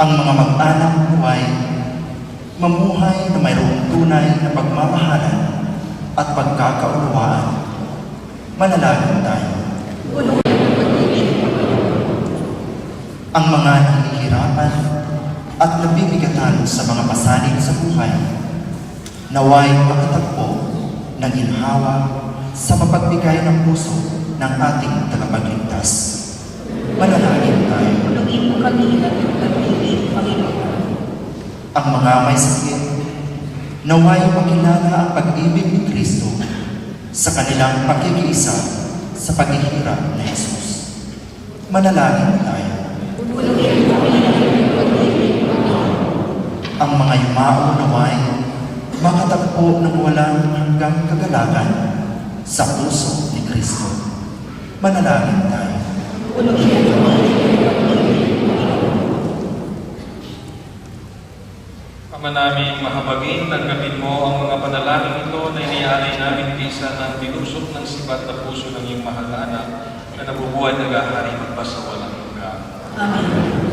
Ang mga mag-anak naway mamuhay na mayroong tunay na pagmamahalan at pagkakaunawaan. Manalangin tayo. Punuin ang pag-ibig. Ang mga nahihirapan at nabibigatan sa mga pasanin sa buhay, naway makatagpo ng ginhawa sa mapagbigay ng puso ng ating tagapagligtas. Manalangin tayo. Punuin mo kami ng iyong pag-ibig, Panginoon. Ang mga may sakit, naway makilala ang pag-ibig ni Kristo sa kanilang pakikiisa sa paghihirap ni Jesus. Manalangin tayo. Punuin mo kami ng iyong pag-ibig, Panginoon. Ang mga yumao naway makatagpo ng walang hanggang kagalakan sa puso ni Kristo. Manalangin tayo. Punuin mo kami ng iyong pag-ibig, Panginoon. Ama namin mahabagin, tanggapin mo ang mga panalangin ito na inialay namin kaysa ng binusok ng sibat na puso ng iyong mahal na anak na nabubuhay nag-ahari magpasawalang hanggan. Amen.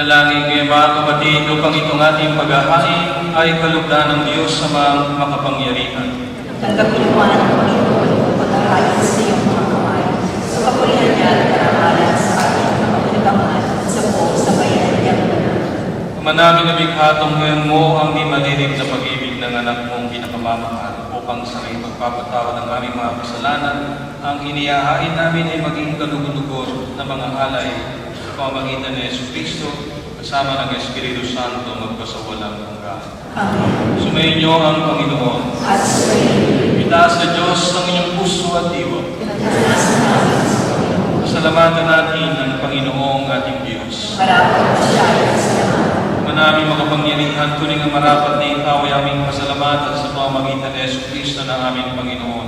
Manalangin kayo mga kapatid upang itong ating paghahain ay kalugdan ng Diyos sa mga makapangyarihan. Nagkaguluhan ng Panginoon ang pag-ahayin sa iyong mga kamay, sa kapurihan niya at karangalan sa ating mga pinagamaan sa buong sabayan niya. Ama namin na bighatong ngayon mo ang di malilim na pag-ibig ng anak mong pinakamamahal upang sa iyong pagpapatawa ng aming mga kasalanan, ang inihahain namin ay maging kalugudugon na mga alay sa pamamagitan ni Yesu Cristo kasama ng Espiritu Santo magpasawalang hanggan. Amen. Sumainyo ang Panginoon. At sa iyo, Itaas sa Diyos ang inyong puso at diwa. Pasalamatan natin ang Panginoong ating Diyos. marapat na siya ay salamat. Manaming makapangyarihan, tuning ang marapat na ikaw ay aming pasalamatan sa pamamagitan ni Yesu Cristo na aming Panginoon.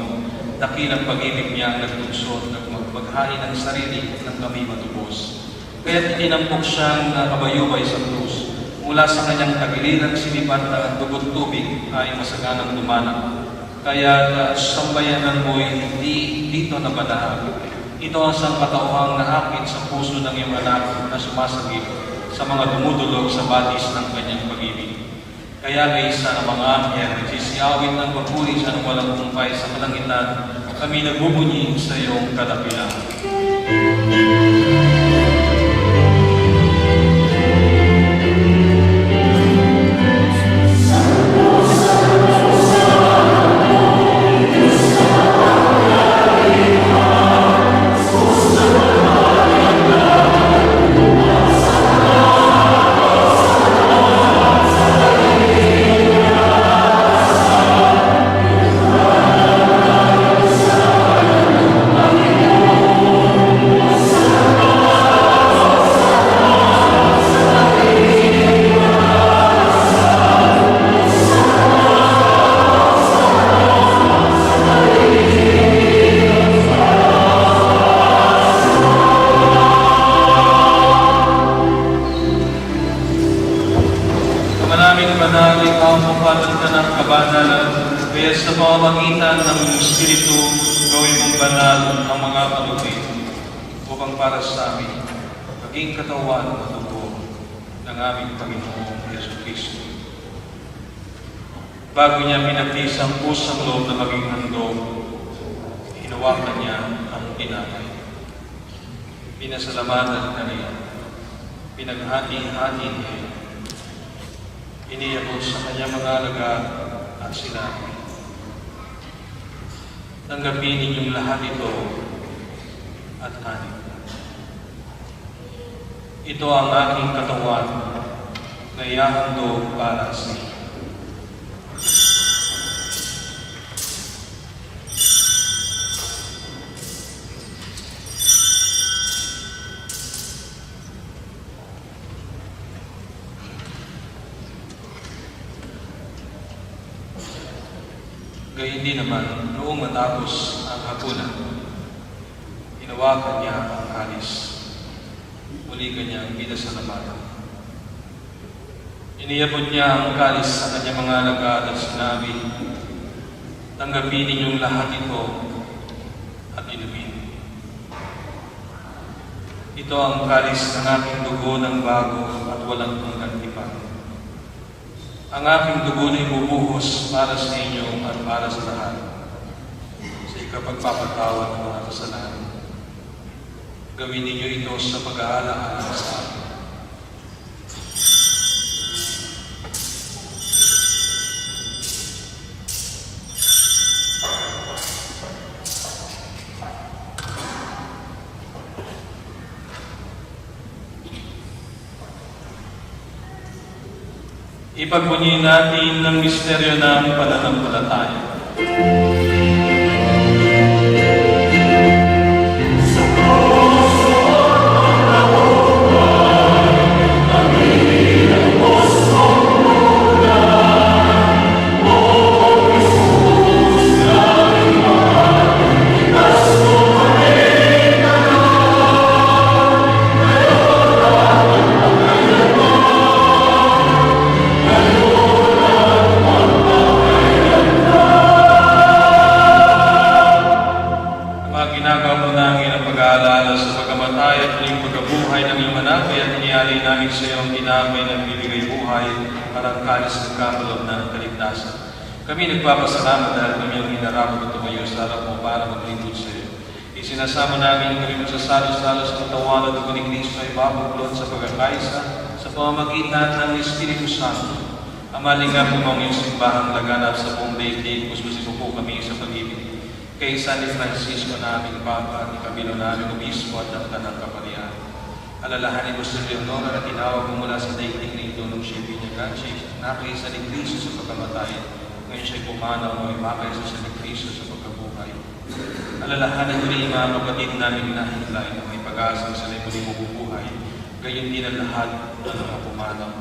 Dakilang pag-ibig niya ang nagtugsod at maghain ng sarili ng kami matubos. Kaya't itinampok siyang nakabayubay sa krus. Mula sa kanyang tagiliran sinipat na dugot tubig ay masaganang dumanang. Kaya sambayanan mo'y hindi dito nabanahag. Ito ang sangkatauhang naakit sa puso ng iyong anak na sumasagip sa mga dumudulog sa batis ng kanyang pag-ibig. Kaya kaysa ng mga anghel, nagsisiyawit ng papuri sa walang kumpay sa kalangitan, kami nagbubunyi sa iyong kadakilaan. Manaming ikaw ang pupatan ka ng kabanalan, kaya sa pamamagitan ng Espiritu, gawin mong banal ang mga kalugit upang para sa amin, maging katawan at dugo ng aming Panginoong Yesu Cristo. Bago niya pinagtis ang pusang loob na maging handog, hinawakan niya ang tinapay. Pinasalamatan kaniya, pinaghati-hati niya, iniyabot sa kanyang mga alagad at sinabi, tanggapin ninyong lahat ito at kanin. Ito ang aking katawan na ihahandog para sa inyo. Gayun din naman, noong matapos ang hapunan, hinawakan niya ang kalis. Muli kanyang pinasalamatan. Iniyabot niya ang kalis sa kanyang mga alagad at sinabi, tanggapin ninyong lahat ito at inumin. Ito ang kalis ng aking dugo ng bago at walang panggantipan. Ang aking dugo na ibubuhos para sa inyo at para sa lahat sa ikapagpapatawad ng mga kasalanan. Gawin ninyo ito sa pag-aalaala sa akin. Ipagbunyi natin ng misteryo ng pananampalataya. ng kalis ng kakaloob na ng kaligtasan. Kami nagpapasalamat dahil kami ang inaramod at tumayo sa harap mo para maglingkod sa iyo. Isinasama namin kami magsasalo-salo sa katawan at dugo ni Kristo ay mabuklod sa pagkakaisa sa pamamagitan ng Espiritu Santo. Amalinga po mga iyong simbahang laganap sa buong daigdig, puspusin po kami sa pag-ibig. Kay San Francisco na aming Papa at ni Camilo na aming Obispo at ng Tanang Kapalian. Alalahanin mo sa Leonora na tinawag mo mula sa daigdig na ito nung siya binyagansi, nakaisa ni Kristo sa pagkamatay. Ngayon siya'y pumanaw mo ay makaisa sa ni Kristo sa pagkabuhay. Alalahanin mo rin yung mga kapatid namin na hinlain na may pag-asa sa limunin mo bubuhay. Gayon din ang lahat na mga pumanaw.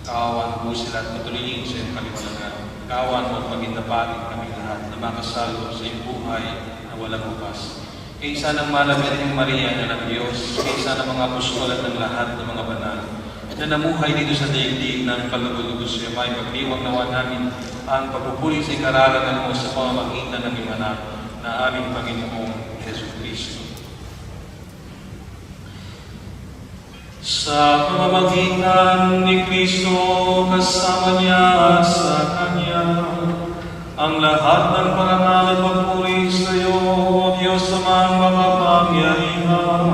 Kaawan mo sila at patuloyin sa iyong kaliwanagan. Kaawan mo at magindapagin kami lahat na makasalo sa iyong buhay na walang bukas. Kaysa ng Malaberteng Maria na ng Diyos, kaysa ng mga apostol at ng lahat ng mga banal, na namuhay dito sa daigdig ng kalugod-lugod sa iyo, may pagdiwag nawa namin ang pagpupuli sa ikararangan mo sa pamamagitan ng iyong anak na aming Panginoong Yesu Cristo. Sa pamamagitan ni Kristo, kasama niya sa Kanya, ang lahat ng parangal at pagpuri sa iyo, O Diyos amang makapangyarihan,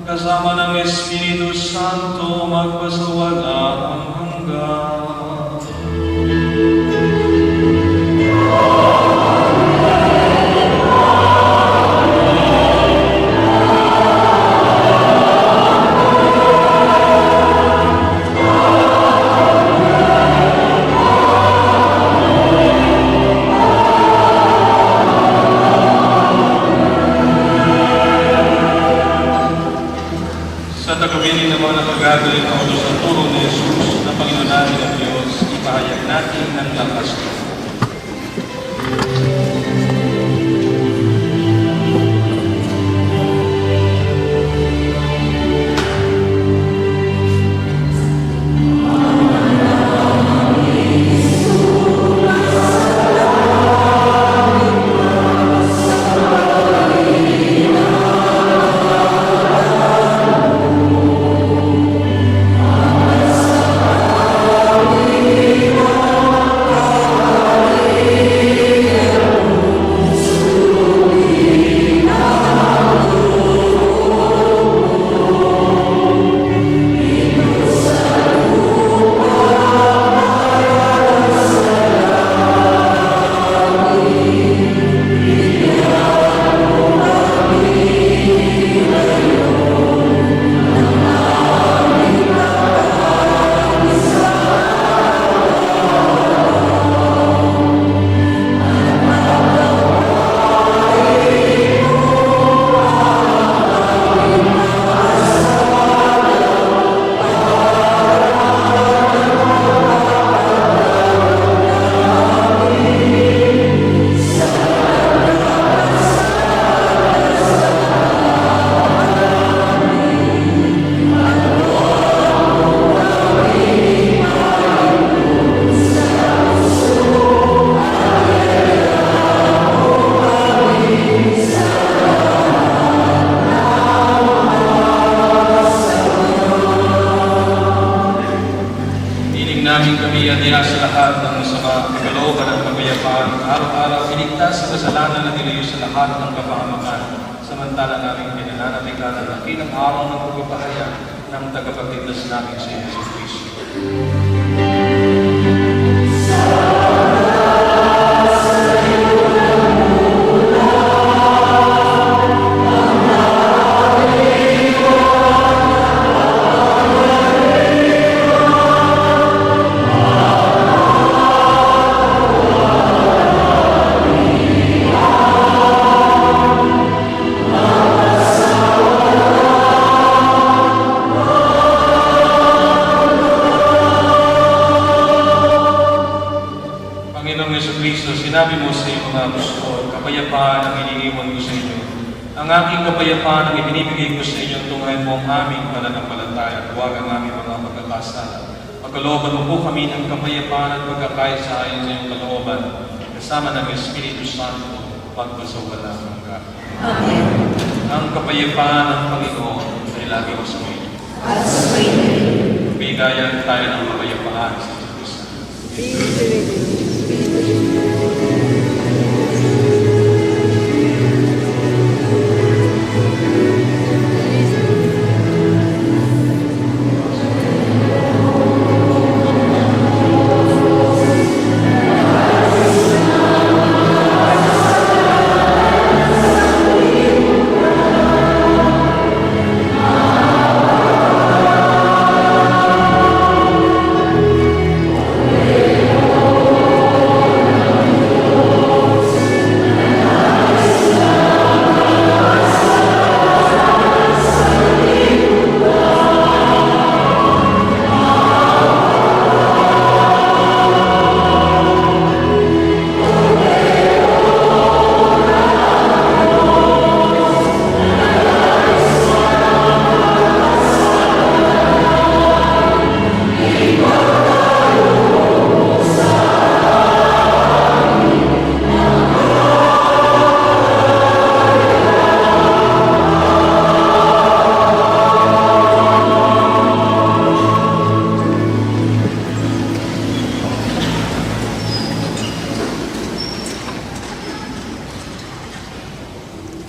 kasama ng Espiritu Santo, magpasawalang hanggan. Sa tagawinin naman ang magagaling na ulo sa turo ni Jesus na Panginoon natin ang Diyos, ipahayag natin ng lakas niya. Namin kami adiya sa lahat ng masama, kalooban at kapayapaan, araw-araw iligtas sa kasalanan at ilayo sa lahat ng kapahamakan, samantala namin pinananatikan ang dakilang araw ng pagpapahayag ng tagapagligtas namin si Yesu Cristo. Sinabi mo sa iyong mga apostol, kapayapaan ang iniiwan ko sa inyo. Ang aking kapayapaan ang ibinibigay ko sa inyo, tunghayin mo ang aming pananampalataya at huwag ang aming mga pagkakasala. Pagkalooban mo po kami ng kapayapaan at pagkakaisa ayon sa iyong kalooban, kasama ng Espiritu Santo, pagpasawalang hanggan. Amen. Ang kapayapaan ng Panginoon ay lagi mo sa inyo. At sa Panginoon. Bigayan tayo ng kapayapaan sa Diyos.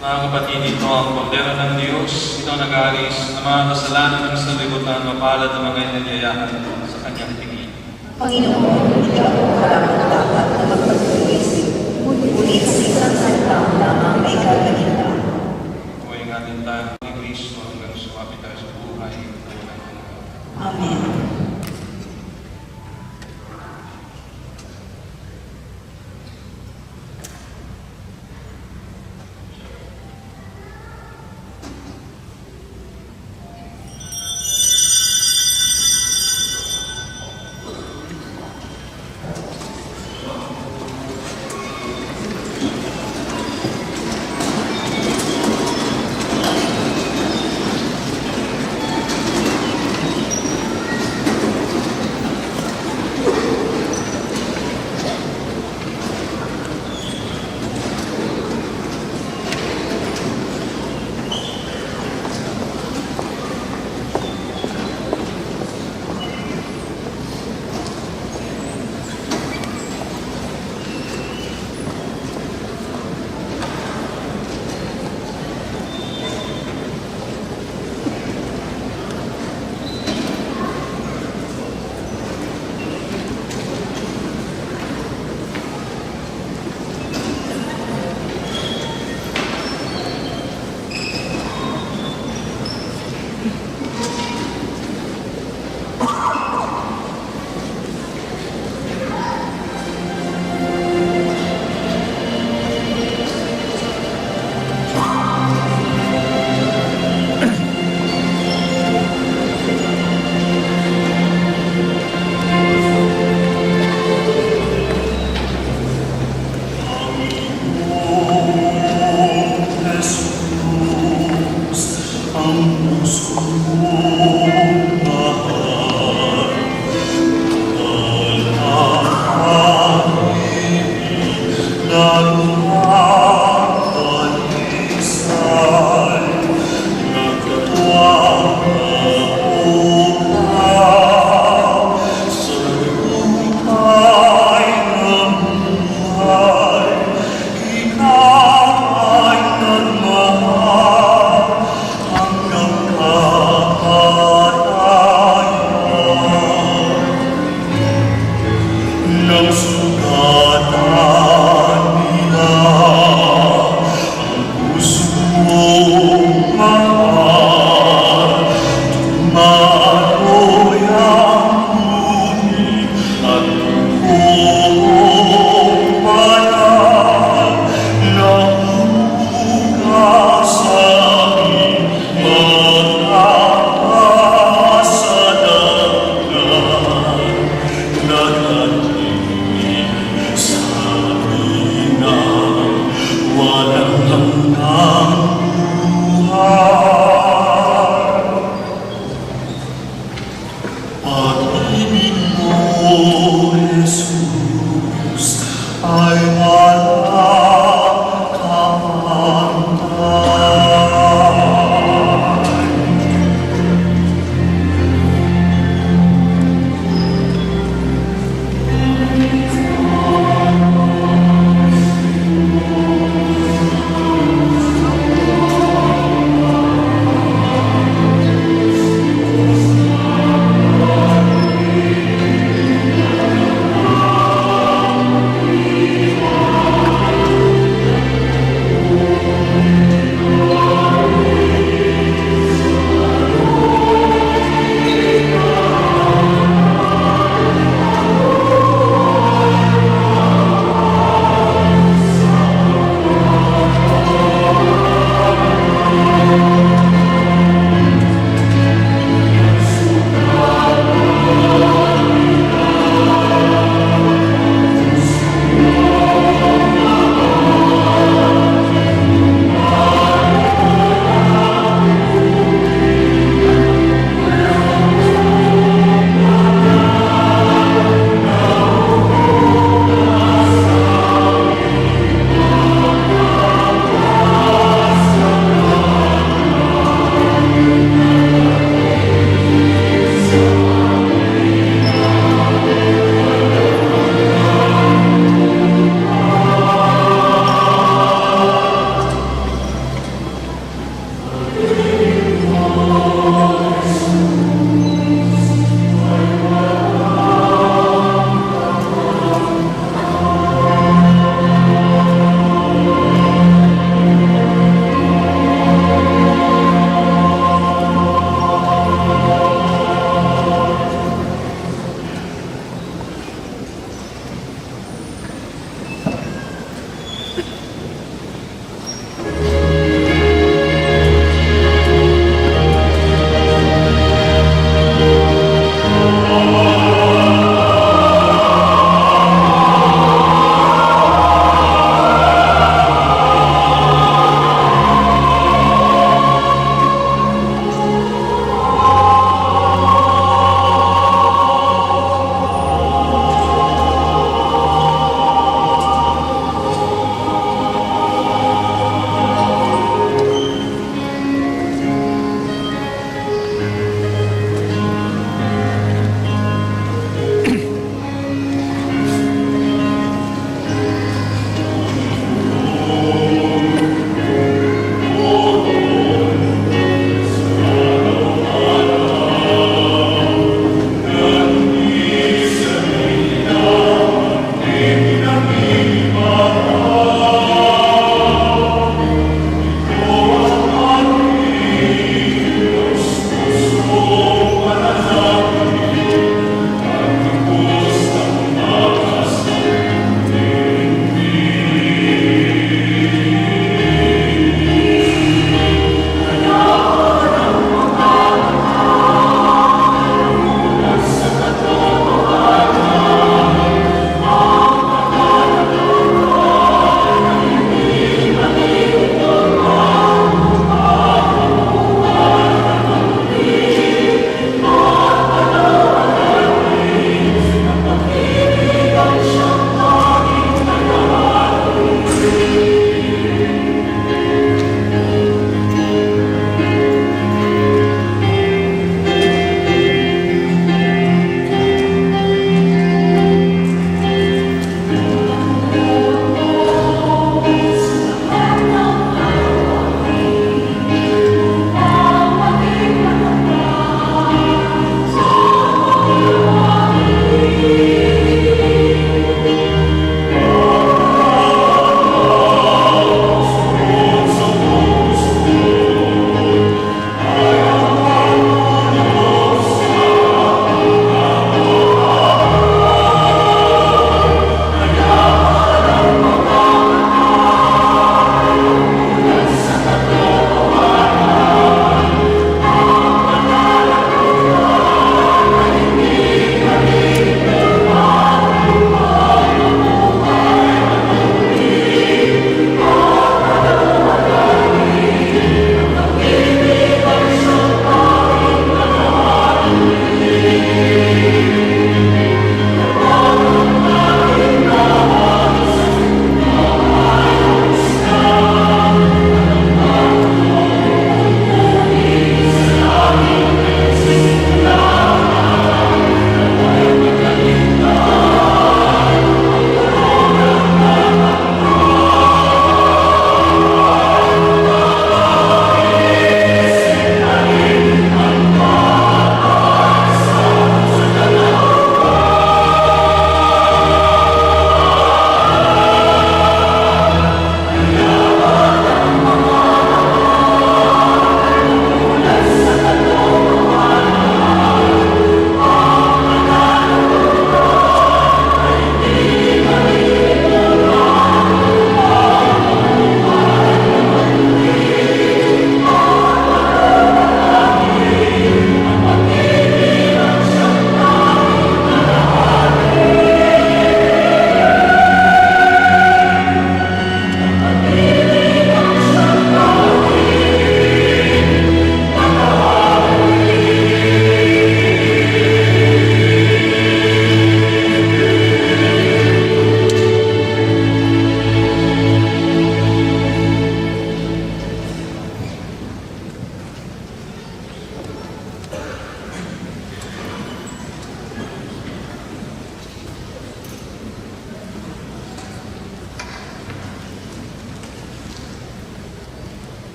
Mga kapatid, ito ang kordero ng Diyos. Ito ang nag-aalis ng mga kasalanan ng sanlibutan, mapalad ng mga inanyayahan sa kanyang tingin. Panginoon, hindi ako karapat-dapat na magpagpag-isip, ngunit sa isang salita lamang ay kakalinda. O ingatin tayo ni Kristo hanggang sumapit tayo sa buhay na walang hanggan. Amen.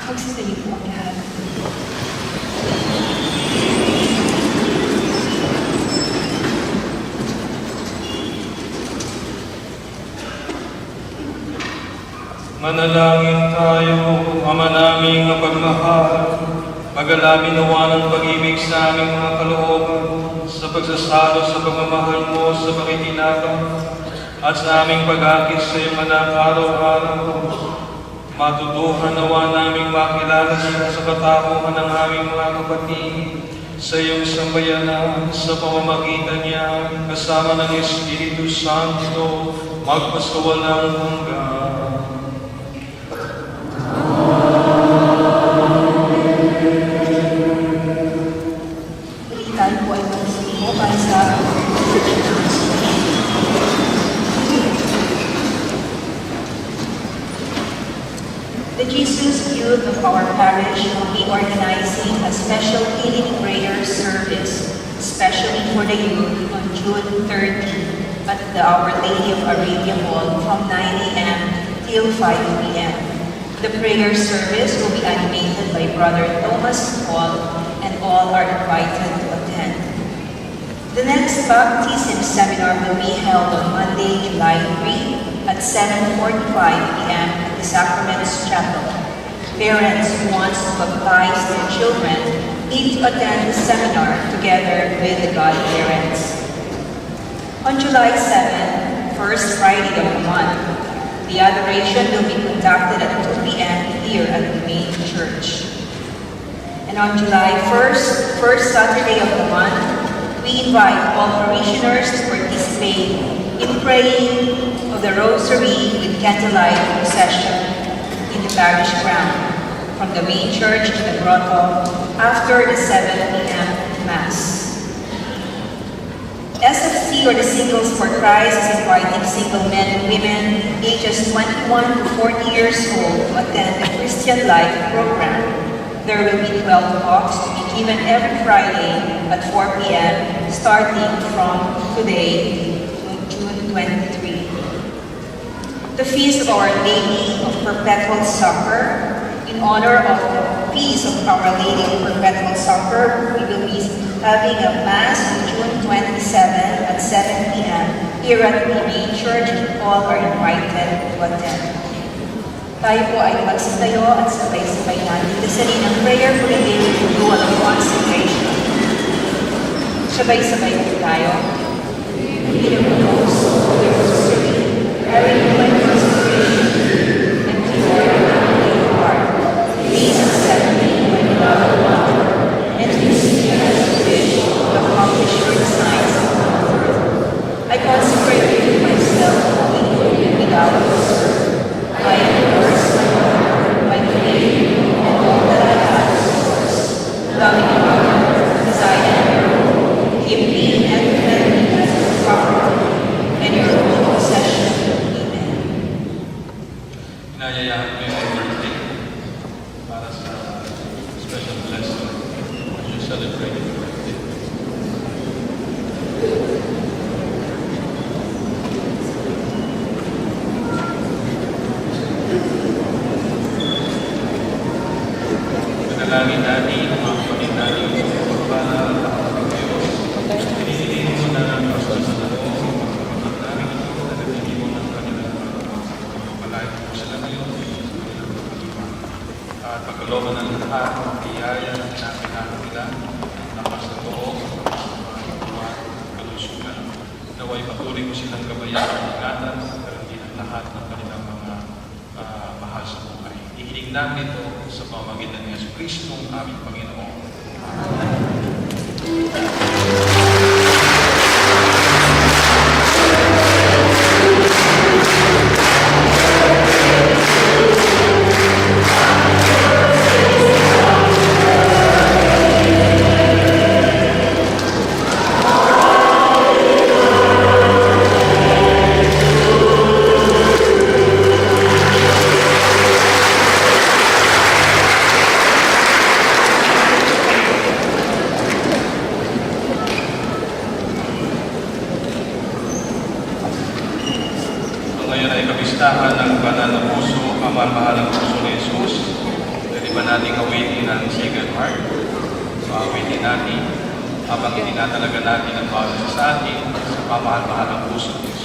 Magsisayo po ang lahat. Manalangin tayo, Ama naming mapagmahal. Pag-alamin nawa ng pag-ibig sa aming mga kalooban, sa pagsasalo sa pagmamahal mo sa pakikinabang, at sa aming pag-akit sa iyong anak araw-araw. Matutuhan nawa naming makilala siya sa katauhan ng aming mga kapatid, sa iyong sambayanan, sa pamamagitan niya, kasama ng Espiritu Santo, magpasawalang hanggan. Tayo po ay magsisimbo para sa The Jesus Youth of our parish will be organizing a special healing prayer service, especially for the youth, on June 30 at the Our Lady of Arabia Hall from 9 a.m. till 5 p.m. The prayer service will be animated by Brother Thomas Paul, and all are invited to attend. The next baptism seminar will be held on Monday, July 3 at 7:45 p.m. at the Sacraments Chapel. Parents who want to baptize their children need to attend the seminar together with the godparents. On July 7, first Friday of the month, the adoration will be conducted at 2 p.m. here at the main church. And on July 1st, first Saturday of the month, we invite all parishioners to participate in praying of the Rosary with candlelight procession in the parish ground, from the main church to the grotto after the 7 p.m. Mass. SFC, or the Singles for Christ, is inviting single men and women ages 21 to 40 years old to attend the Christian Life program. There will be 12 talks to be given every Friday at 4 p.m. starting from today, June 23. The Feast of Our Lady of Perpetual Succor. In honor of the Feast of Our Lady of Perpetual Succor, we will be having a Mass on June 27 at 7 p.m. here at the main church, and all are invited to attend. Tayo po ay magsitayo at sabay-sabay natin dasalin ang prayer for the daily renewal of consecration. Sabay-sabay po tayo. Leader of those who are serving, carrying my consecration, and before your heavenly heart, please accept me, my beloved one, and use me as a wish to accomplish your designs upon earth. I consecrate you myself wholly without reserve. I am yours, my Lord, my Creator, and all that I have is yours. Loving Father, as I am your own, give me and defend me as your property and your own possession. Amen. Inayayahan ko yung birthday para sa special blessing as you celebrate your birthday. Manalangin natin ang mga kapatid natin sa pagpapala ng Diyos. Piniliin mo na ang Diyos sa loob ng mga kapatid namin ito na nagiging mo ng kanilang pagpapalain mo sila ngayon sa kanilang pag-iwan. At pagkalooban ng lahat ng biyaya na pinapinahan nila, lakas ng loob, mga tuwa, kalusugan. Naway patuloy mo silang gabayan at ingatan sa karantinan lahat ng kanilang mga mahal sa buhay. Ihiling namin ito sa pamamagitan ni Yesu Kristo, aming Panginoon. Ngayon ay kapistahan ng banal na puso, ang mahal-mahalang puso ni Jesus. ba nating awitin ang Sacred Heart? So awitin natin habang tinatalaga natin ang bawat isa sa atin sa pamahal-mahal ng puso ni Jesus.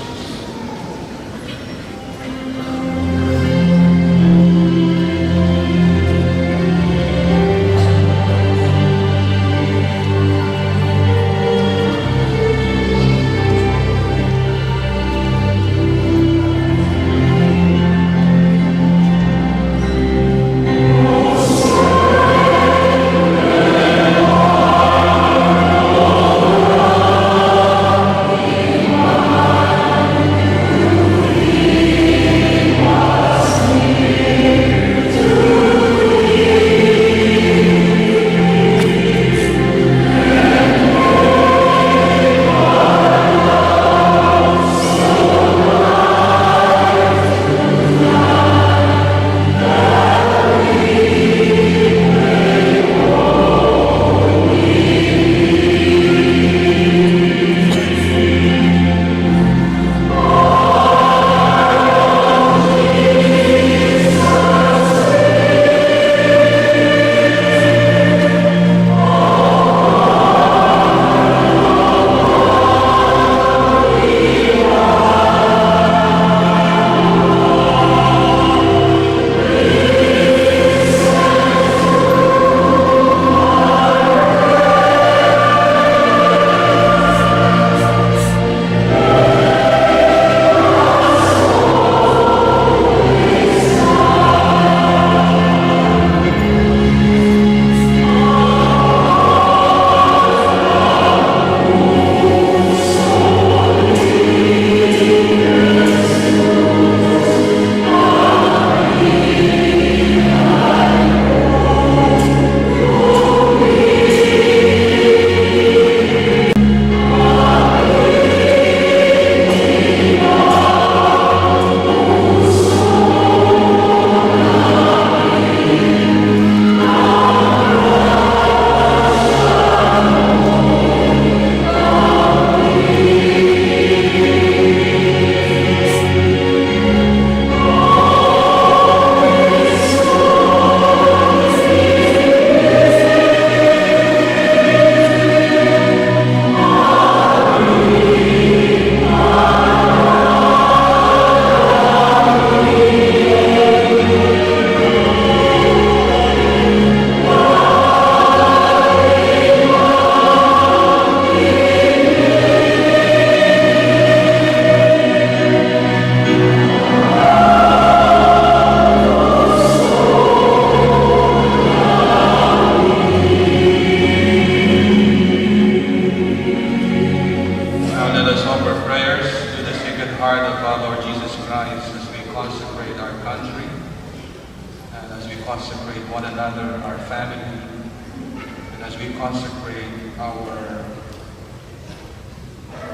consecrate one another, our family, and as we consecrate our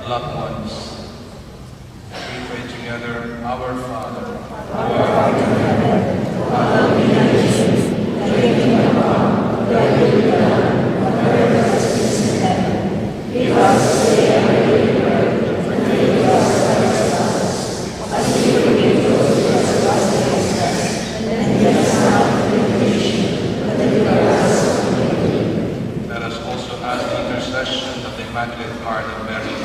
loved ones, we pray together, Our Father, who art in heaven, hallowed be thy name. Thy kingdom come, thy will be done, on earth as it is in heaven. Give us today our daily bread, and forgive us our trespasses, as we forgive those who trespass against us. And lead us not into temptation, but deliver us from evil. Let us also ask the intercession of the Immaculate Heart of Mary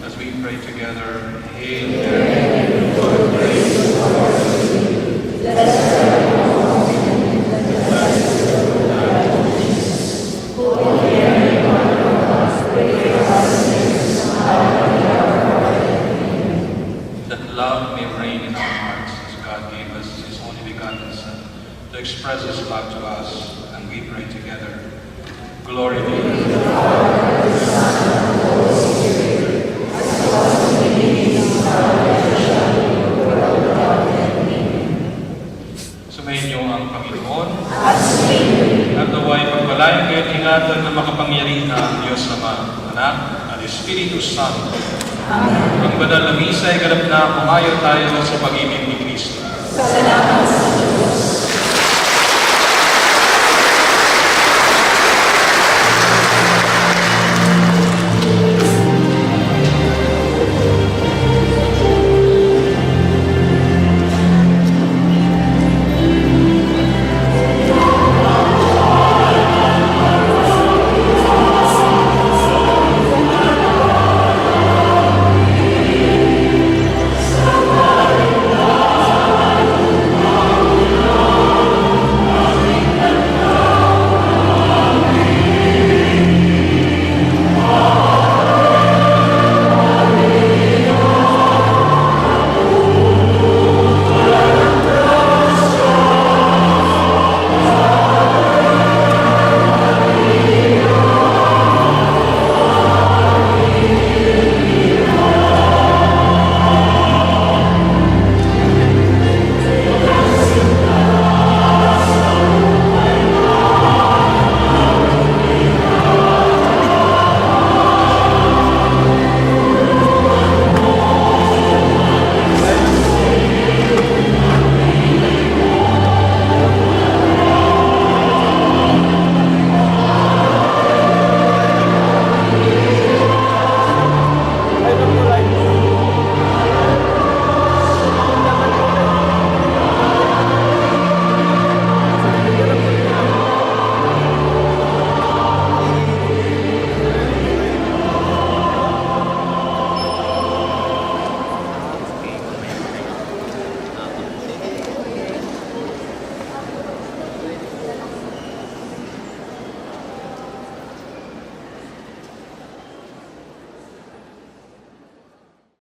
as we pray together. Hail Mary, full of grace, the Lord is with thee. Blessed are you among women, and blessed is the fruit of thy womb, Jesus. Holy Mary, Mother of God, pray for us sinners, now and at the hour of our death. Amen. That love may reign in our hearts as God gave us His only begotten Son to express His love to us, and we pray together. Glory be to the Father, The Son, and the Holy Spirit, as it was in the beginning, now and ever shall be, world without end. Amen. Sumayin niyo ang Panginoon At sumayin at naway pagpalain kayo at ingatan ng makapangyarihan Diyos Ama, Anak, at Espiritu Santo. Amen. Ang banal na misa ay ganap na kumayo tayo sa pag-ibig ni Kristo. Salamat sa